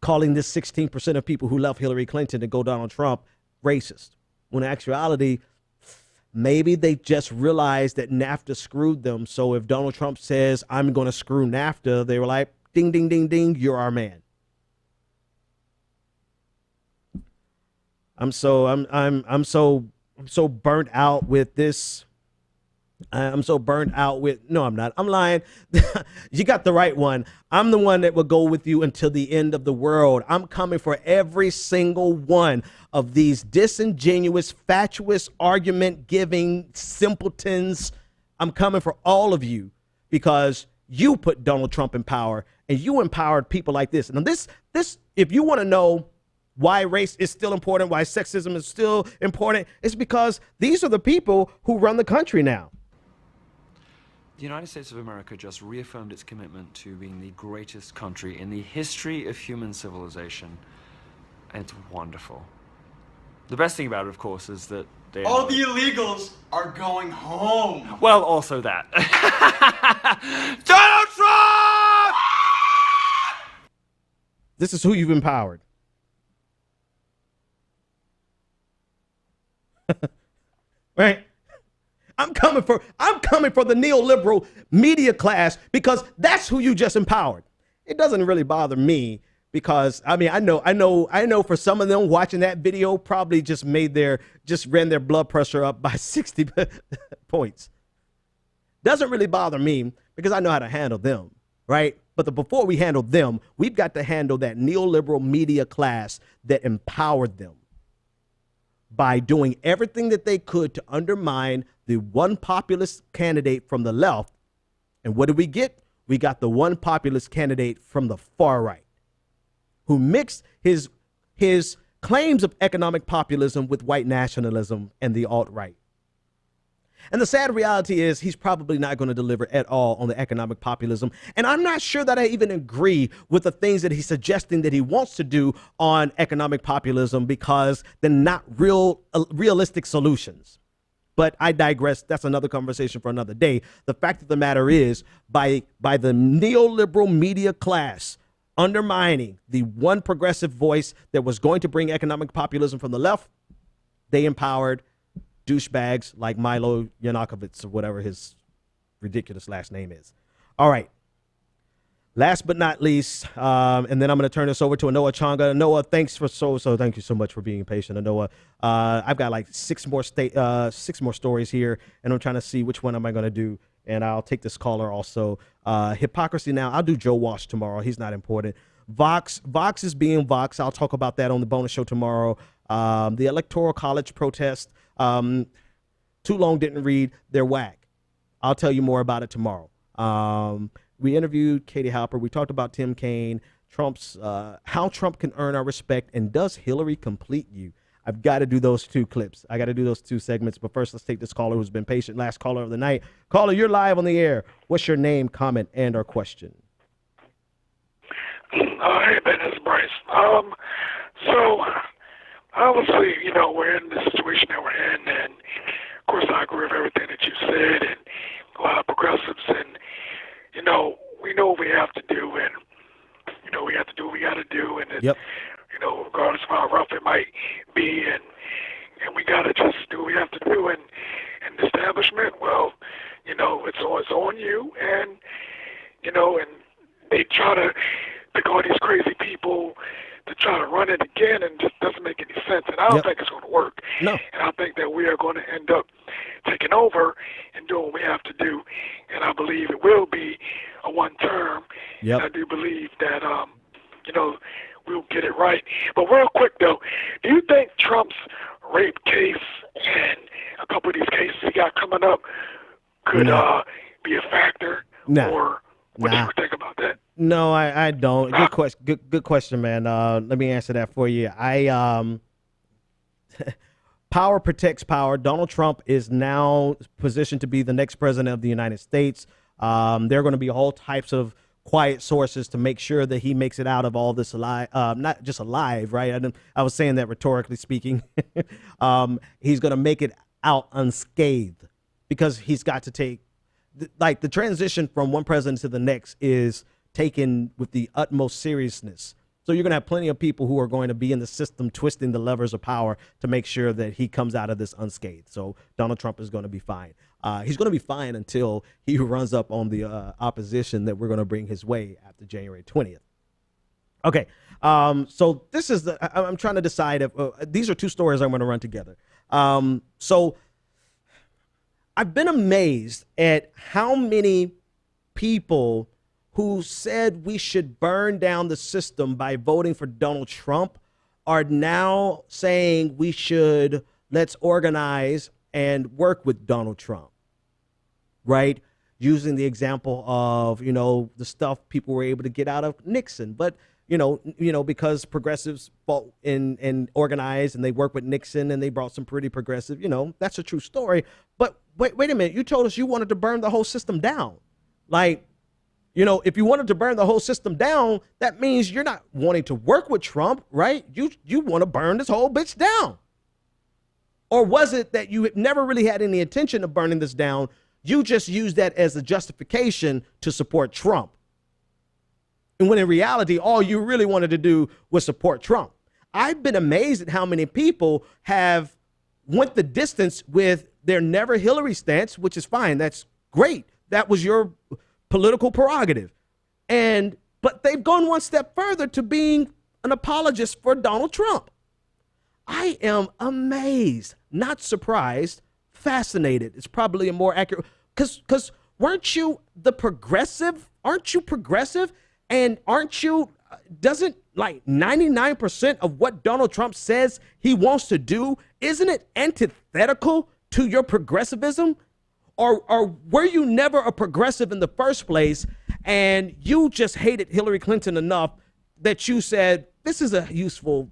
calling this 16% of people who love Hillary Clinton to go Donald Trump racist. When in actuality, maybe they just realized that NAFTA screwed them. So if Donald Trump says, I'm going to screw NAFTA, they were like, ding, ding, ding, ding, you're our man. I'm so burnt out with this. I'm so burnt out with, no, I'm not. I'm lying. You got the right one. I'm the one that will go with you until the end of the world. I'm coming for every single one of these disingenuous, fatuous, argument-giving simpletons. I'm coming for all of you because you put Donald Trump in power and you empowered people like this. Now this, if you want to know why race is still important, why sexism is still important, it's because these are the people who run the country now. The United States of America just reaffirmed its commitment to being the greatest country in the history of human civilization. And it's wonderful. The best thing about it, of course, is that all the illegals are going home. Well, also that. Donald Trump! This is who you've empowered. Right? I'm coming for the neoliberal media class because that's who you just empowered. It doesn't really bother me because I mean I know for some of them watching that video probably just ran their blood pressure up by 60 points. Doesn't really bother me because I know how to handle them, right? But before we handle them, we've got to handle that neoliberal media class that empowered them by doing everything that they could to undermine the one populist candidate from the left. And what did we get? We got the one populist candidate from the far right who mixed his claims of economic populism with white nationalism and the alt-right. And the sad reality is he's probably not going to deliver at all on the economic populism. And I'm not sure that I even agree with the things that he's suggesting that he wants to do on economic populism because they're not realistic solutions. But I digress. That's another conversation for another day. The fact of the matter is, by the neoliberal media class undermining the one progressive voice that was going to bring economic populism from the left, they empowered douchebags like Milo Yiannopoulos or whatever his ridiculous last name is. All right. Last but not least, and then I'm going to turn this over to Anoa Changa. Anoa, thank you so much for being patient, Anoa. I've got like six more stories here, and I'm trying to see which one am I going to do. And I'll take this caller also. Hypocrisy now. I'll do Joe Walsh tomorrow. He's not important. Vox is being Vox. I'll talk about that on the bonus show tomorrow. The Electoral College protest. Too long didn't read. They're whack. I'll tell you more about it tomorrow. We interviewed Katie Halper. We talked about Tim Kaine, Trump's how Trump can earn our respect, and does Hillary complete you? I've got to do those two clips. I got to do those two segments. But first, let's take this caller who's been patient. Last caller of the night. Caller, you're live on the air. What's your name, comment, and or question? Hey, Ben, it's Bryce. So, obviously, we're in the situation that we're in, and of course, I agree with everything that you said, and a lot of progressives, and, we know what we have to do, and, we have to do what we got to do, and, yep. Regardless of how rough it might be, and we got to just do what we have to do, and the establishment, well, it's on you, and, and they try to pick all these crazy people to try to run it again, and just doesn't make any sense. And I don't think it's going to work. No. And I think that we are going to end up taking over and doing what we have to do. And I believe it will be a one term. Yep. And I do believe that, we'll get it right. But real quick, though, do you think Trump's rape case and a couple of these cases he got coming up could be a factor? Nah. Or what do you think about that? No, I don't. Good question, man. Let me answer that for you. Power protects power. Donald Trump is now positioned to be the next president of the United States. There are going to be all types of quiet sources to make sure that he makes it out of all this alive, not just alive, right? I was saying that rhetorically speaking. He's going to make it out unscathed because he's got to take, the transition from one president to the next is taken with the utmost seriousness. So you're going to have plenty of people who are going to be in the system twisting the levers of power to make sure that he comes out of this unscathed. So Donald Trump is going to be fine. He's going to be fine until he runs up on the opposition that we're going to bring his way after January 20th. Okay, so this is I'm trying to decide if these are two stories I'm going to run together. So I've been amazed at how many people who said we should burn down the system by voting for Donald Trump are now saying let's organize and work with Donald Trump, right? Using the example of, the stuff people were able to get out of Nixon. But, because progressives fought and organized and they worked with Nixon and they brought some pretty progressive, that's a true story. But wait a minute, you told us you wanted to burn the whole system down. If you wanted to burn the whole system down, that means you're not wanting to work with Trump, right? You want to burn this whole bitch down. Or was it that you never really had any intention of burning this down? You just used that as a justification to support Trump. And when in reality, all you really wanted to do was support Trump. I've been amazed at how many people have went the distance with their never Hillary stance, which is fine. That's great. That was your political prerogative. But they've gone one step further to being an apologist for Donald Trump. I am amazed, not surprised, fascinated. It's probably a more accurate, because weren't you the progressive? Aren't you progressive? And doesn't 99% of what Donald Trump says he wants to do, isn't it antithetical to your progressivism? Or were you never a progressive in the first place and you just hated Hillary Clinton enough that you said, this is a useful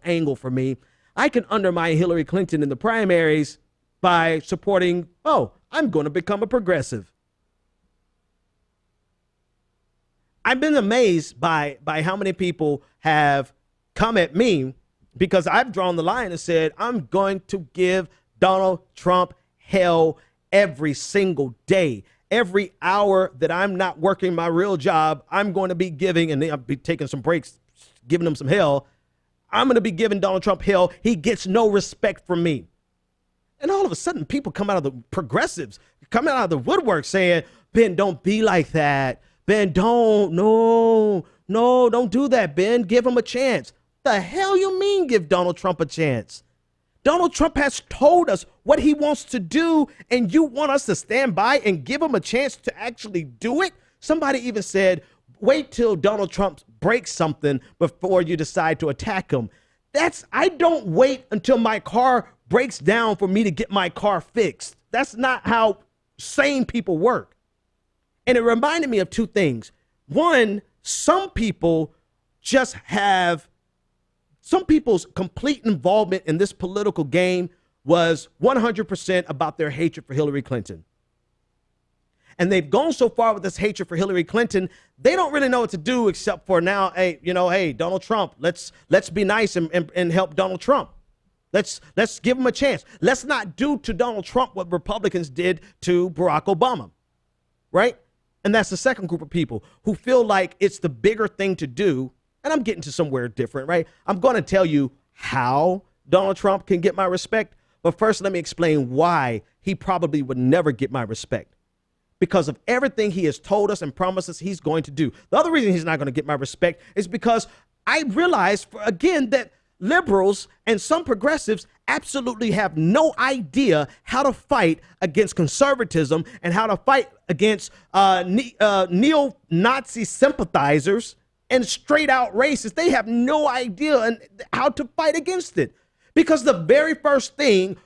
angle for me. I can undermine Hillary Clinton in the primaries by supporting, I'm going to become a progressive. I've been amazed by how many people have come at me because I've drawn the line and said, I'm going to give Donald Trump hell every single day. Every hour that I'm not working my real job, I'm going to be giving, and I'll be taking some breaks, giving him some hell. I'm going to be giving Donald Trump hell. He gets no respect from me. And all of a sudden, people come out of the progressives, coming out of the woodwork saying, Ben, don't be like that. Ben, don't do that, Ben. Give him a chance. The hell you mean give Donald Trump a chance? Donald Trump has told us what he wants to do, and you want us to stand by and give him a chance to actually do it? Somebody even said, wait till Donald Trump breaks something before you decide to attack him. I don't wait until my car breaks down for me to get my car fixed. That's not how sane people work. And it reminded me of two things. One, some people's complete involvement in this political game was 100% about their hatred for Hillary Clinton. And they've gone so far with this hatred for Hillary Clinton, they don't really know what to do except for now, hey, Donald Trump, let's be nice and help Donald Trump. Let's give him a chance. Let's not do to Donald Trump what Republicans did to Barack Obama, right? And that's the second group of people who feel like it's the bigger thing to do. And I'm getting to somewhere different, right? I'm going to tell you how Donald Trump can get my respect. But first, let me explain why he probably would never get my respect. Because of everything he has told us and promised us he's going to do. The other reason he's not going to get my respect is because I realize, again, that liberals and some progressives absolutely have no idea how to fight against conservatism and how to fight against neo-Nazi sympathizers and straight out racists. They have no idea how to fight against it, because the very first thing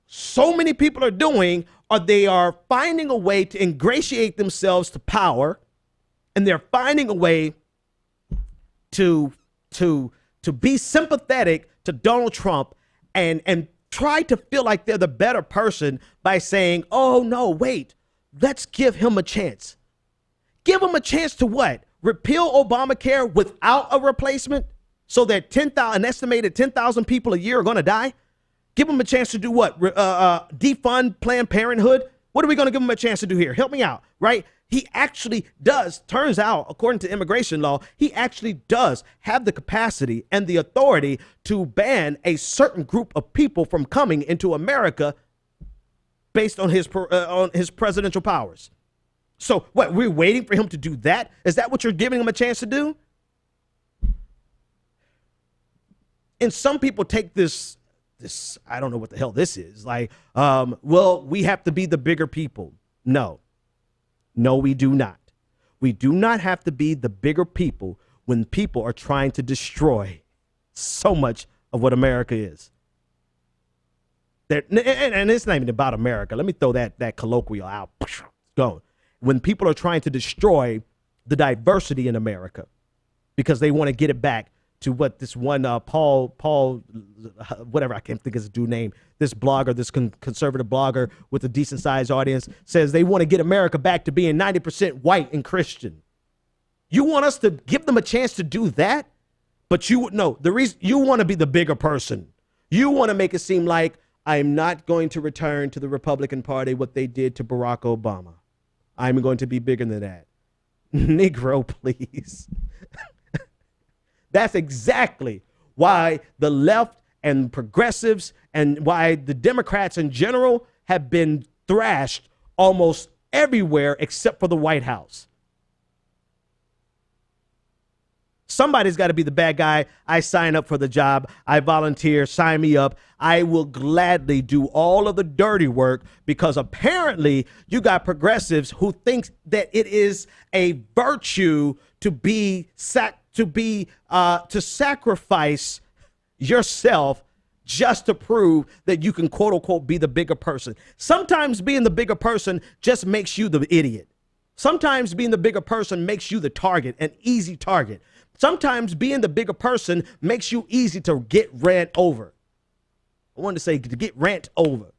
so many people are doing they are finding a way to ingratiate themselves to power, and they're finding a way to be sympathetic to Donald Trump and try to feel like they're the better person by saying, oh no, wait, let's give him a chance. Give him a chance to what? Repeal Obamacare without a replacement so that an estimated 10,000 people a year are going to die? Give him a chance to do what? Defund Planned Parenthood? What are we going to give him a chance to do here? Help me out, right? He actually does, turns out, according to immigration law, he actually does have the capacity and the authority to ban a certain group of people from coming into America based on his presidential powers. So what, we're waiting for him to do that? Is that what you're giving him a chance to do? And some people take this, I don't know what the hell this is. Like, well, we have to be the bigger people. No, we do not. We do not have to be the bigger people when people are trying to destroy so much of what America is. And it's not even about America. Let me throw that colloquial out. It's going. When people are trying to destroy the diversity in America because they want to get it back to what this one Paul, whatever, I can't think of his dude's name, this blogger, this conservative blogger with a decent sized audience, says they want to get America back to being 90% white and Christian. You want us to give them a chance to do that? But the reason you want to be the bigger person. You want to make it seem like I'm not going to return to the Republican Party what they did to Barack Obama. I'm going to be bigger than that. Negro, please. That's exactly why the left and progressives and why the Democrats in general have been thrashed almost everywhere except for the White House. Somebody's got to be the bad guy. I sign up for the job. I volunteer. Sign me up. I will gladly do all of the dirty work because apparently you got progressives who think that it is a virtue to sacrifice yourself just to prove that you can, quote unquote, be the bigger person. Sometimes being the bigger person just makes you the idiot. Sometimes being the bigger person makes you the target, an easy target. Sometimes being the bigger person makes you easy to get ran over. I wanted to say to get rant over.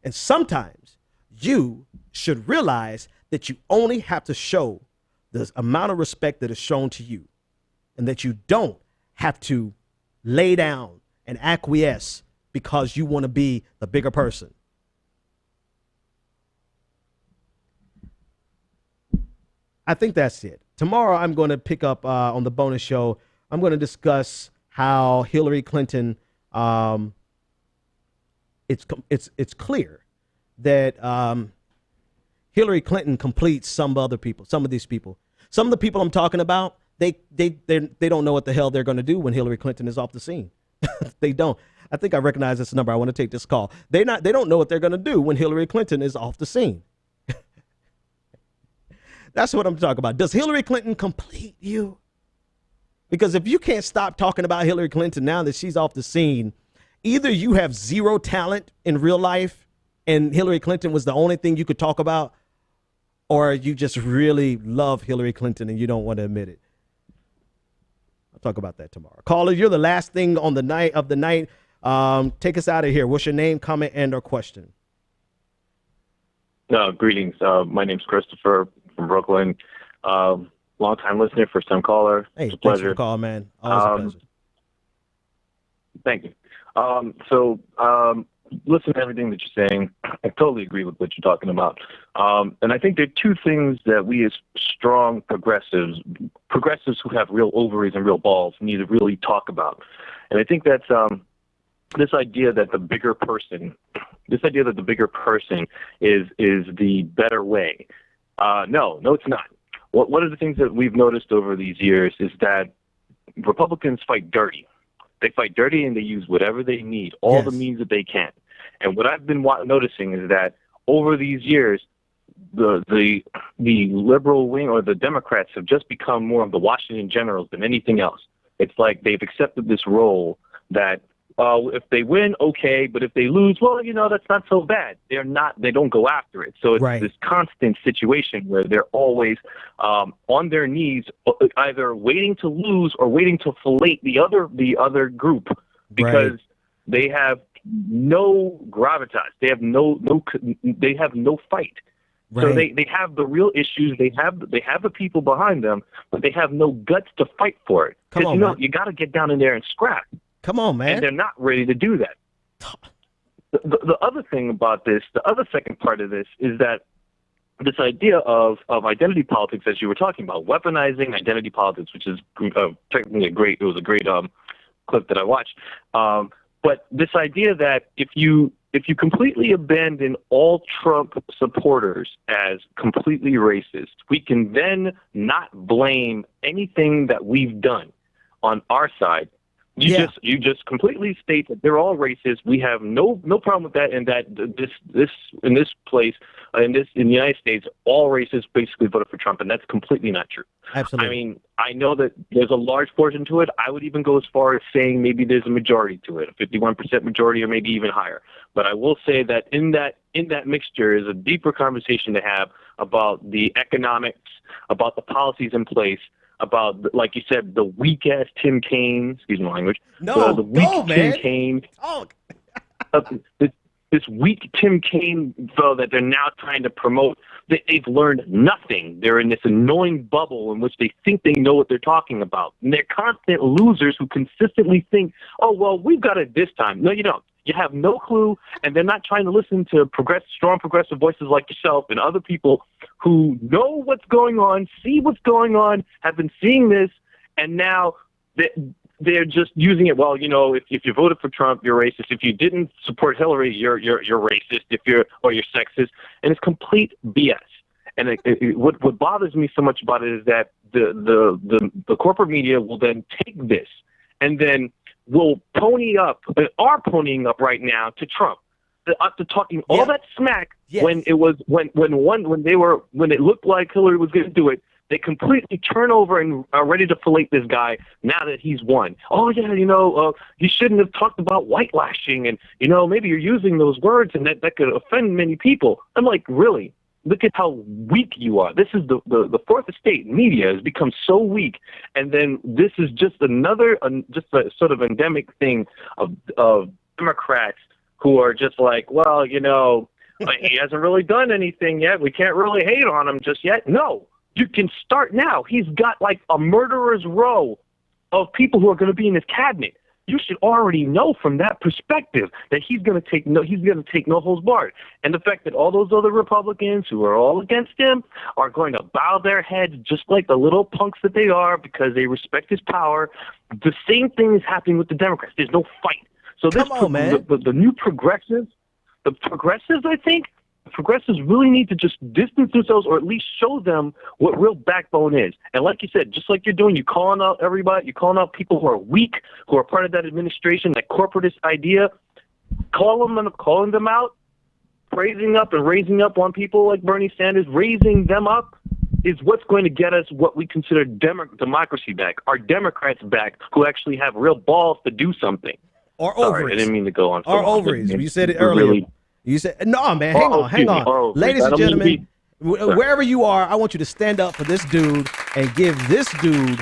And sometimes you should realize that you only have to show the amount of respect that is shown to you, and that you don't have to lay down and acquiesce because you want to be the bigger person. I think that's it. Tomorrow, I'm going to pick up on the bonus show. I'm going to discuss how Hillary Clinton. It's clear that Hillary Clinton completes some other people, some of these people. Some of the people I'm talking about, they don't know what the hell they're going to do when Hillary Clinton is off the scene. They don't. I think I recognize this number. I want to take this call. They don't know what they're going to do when Hillary Clinton is off the scene. That's what I'm talking about. Does Hillary Clinton complete you? Because if you can't stop talking about Hillary Clinton now that she's off the scene, either you have zero talent in real life and Hillary Clinton was the only thing you could talk about, or you just really love Hillary Clinton and you don't want to admit it. I'll talk about that tomorrow. Caller, you're the last thing on the night. Take us out of here. What's your name, comment, and or question? Greetings. My name's Christopher from Brooklyn. Long time listener, first time caller. Hey, it's a thanks for pleasure. the call, man. Always a pleasure. Thank you. Listen to everything that you're saying. I totally agree with what you're talking about. And I think there are two things that we as strong progressives who have real ovaries and real balls need to really talk about. And I think that's this idea that the bigger person is the better way. No, it's not. One of the things that we've noticed over these years is that Republicans fight dirty. They fight dirty and they use whatever they need, all the means that they can. And what I've been noticing is that over these years, the liberal wing or the Democrats have just become more of the Washington Generals than anything else. It's like they've accepted this role that if they win, okay, but if they lose, well, that's not so bad. They don't go after it. So it's this constant situation where they're always on their knees, either waiting to lose or waiting to fillet the other group because they have no gravitas. They have no fight. Right. So they have the real issues. They have the people behind them, but they have no guts to fight for it. Because you got to get down in there and scrap. Come on, man. And they're not ready to do that. The other thing about this, the other second part of this is that this idea of identity politics, as you were talking about, weaponizing identity politics, which is technically it was a great clip that I watched. But this idea that if you completely abandon all Trump supporters as completely racist, we can then not blame anything that we've done on our side. You just completely state that they're all racist. We have no problem with that, and that in the United States, all racists basically voted for Trump, and that's completely not true. Absolutely. I mean, I know that there's a large portion to it. I would even go as far as saying maybe there's a majority to it, a 51% majority, or maybe even higher. But I will say that in that mixture is a deeper conversation to have about the economics, about the policies in place, about, like you said, the weak-ass Tim Kaine, excuse my language. No, the weak go, Tim man. Kaine. Talk. This weak Tim Kaine fellow that they're now trying to promote, they've learned nothing. They're in this annoying bubble in which they think they know what they're talking about. And they're constant losers who consistently think, oh, well, we've got it this time. No, you don't. You have no clue, and they're not trying to listen to strong progressive voices like yourself and other people who know what's going on, see what's going on, have been seeing this, and now they're just using it. Well, if you voted for Trump, you're racist. If you didn't support Hillary, you're racist. You're sexist, and it's complete BS. And what bothers me so much about it is that the corporate media will then take this and then will pony up, and are ponying up right now to Trump, after talking all that smack when it was when it looked like Hillary was going to do it. They completely turn over and are ready to fillet this guy now that he's won. Oh yeah, you shouldn't have talked about whitelashing, and maybe you're using those words and that could offend many people. I'm like, really? Look at how weak you are. This is the fourth estate media has become so weak, and then this is just just a sort of endemic thing of Democrats who are just like, well, he hasn't really done anything yet. We can't really hate on him just yet. No, you can start now. He's got like a murderer's row of people who are going to be in his cabinet. You should already know from that perspective that he's going to take no holds barred. And the fact that all those other Republicans who are all against him are going to bow their heads just like the little punks that they are because they respect his power. The same thing is happening with the Democrats. There's no fight. So the new progressives, I think, progressives really need to just distance themselves, or at least show them what real backbone is. And like you said, just like you're doing, you're calling out everybody, you're calling out people who are weak, who are part of that administration, that corporatist idea, calling them out, praising up and raising up on people like Bernie Sanders, raising them up is what's going to get us what we consider democracy back, our Democrats back, who actually have real balls to do something. Or Sorry, ovaries. I didn't mean to go on. Or ovaries. You said it earlier. Really... You said, no, man, hang on. Ladies and gentlemen, wherever you are, I want you to stand up for this dude and give this dude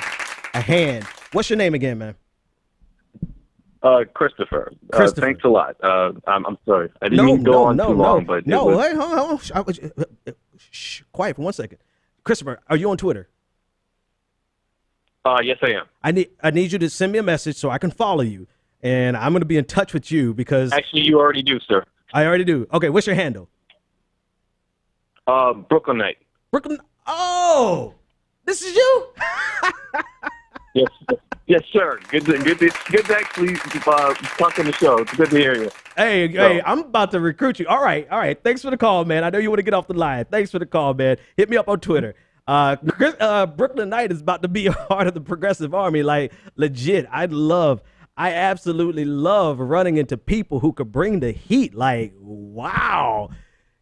a hand. What's your name again, man? Christopher. Thanks a lot. I'm sorry. I didn't mean to go on too long, but wait, hold on. Shh, quiet for 1 second. Christopher, are you on Twitter? Yes, I am. I need you to send me a message so I can follow you, and I'm going to be in touch with you because actually you already do, sir. I already do. Okay, what's your handle? Brooklynite. Brooklyn. Oh, this is you. Yes, sir. Good to actually talk on the show. It's good to hear you. Hey, I'm about to recruit you. All right. Thanks for the call, man. I know you want to get off the line. Thanks for the call, man. Hit me up on Twitter. Brooklyn Knight is about to be a part of the Progressive Army. Like, legit. I absolutely love running into people who could bring the heat. Like, wow.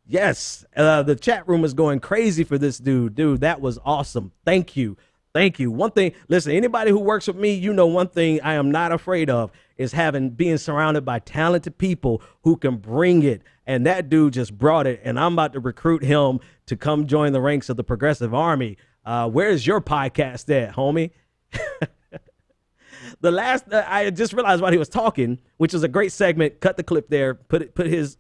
Yes. The chat room is going crazy for this dude. Dude, that was awesome. Thank you. One thing, listen, anybody who works with me, you know, one thing I am not afraid of is being surrounded by talented people who can bring it. And that dude just brought it. And I'm about to recruit him to come join the ranks of the Progressive Army. Where's your podcast at, homie? The last, I just realized while he was talking, which is a great segment. Cut the clip there. Put his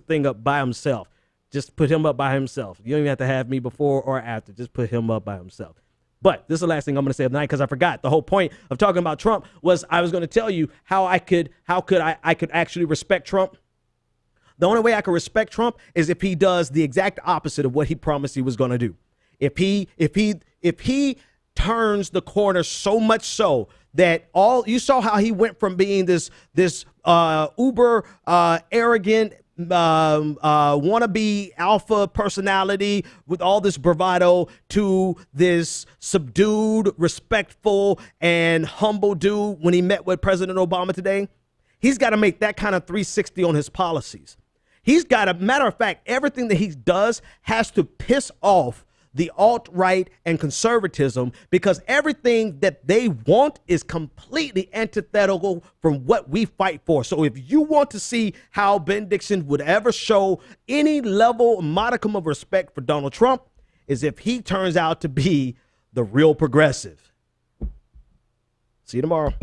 thing up by himself. Just put him up by himself. You don't even have to have me before or after. Just put him up by himself. But this is the last thing I'm going to say of the night because I forgot. The whole point of talking about Trump was I was going to tell you how I could actually respect Trump. The only way I can respect Trump is if he does the exact opposite of what he promised he was going to do. If he turns the corner so much so that you saw how he went from being this uber arrogant wannabe alpha personality with all this bravado to this subdued, respectful, and humble dude when he met with President Obama today. He's got to make that kind of 360 on his policies. He's got to, matter of fact, everything that he does has to piss off the alt-right and conservatism because everything that they want is completely antithetical from what we fight for. So if you want to see how Ben Dixon would ever show any level, modicum of respect for Donald Trump is if he turns out to be the real progressive. See you tomorrow.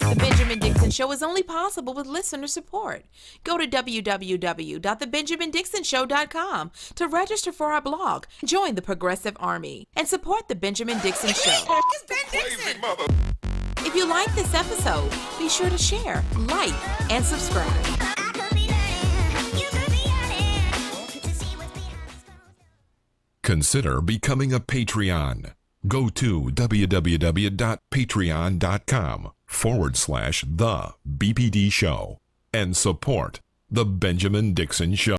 The Benjamin Dixon Show is only possible with listener support. Go to www.thebenjamindixonshow.com to register for our blog, join the Progressive Army, and support The Benjamin Dixon Show. It's Ben Dixon! If you like this episode, be sure to share, like, and subscribe. Consider becoming a Patreon. Go to www.patreon.com/The BPD Show and support The Benjamin Dixon Show.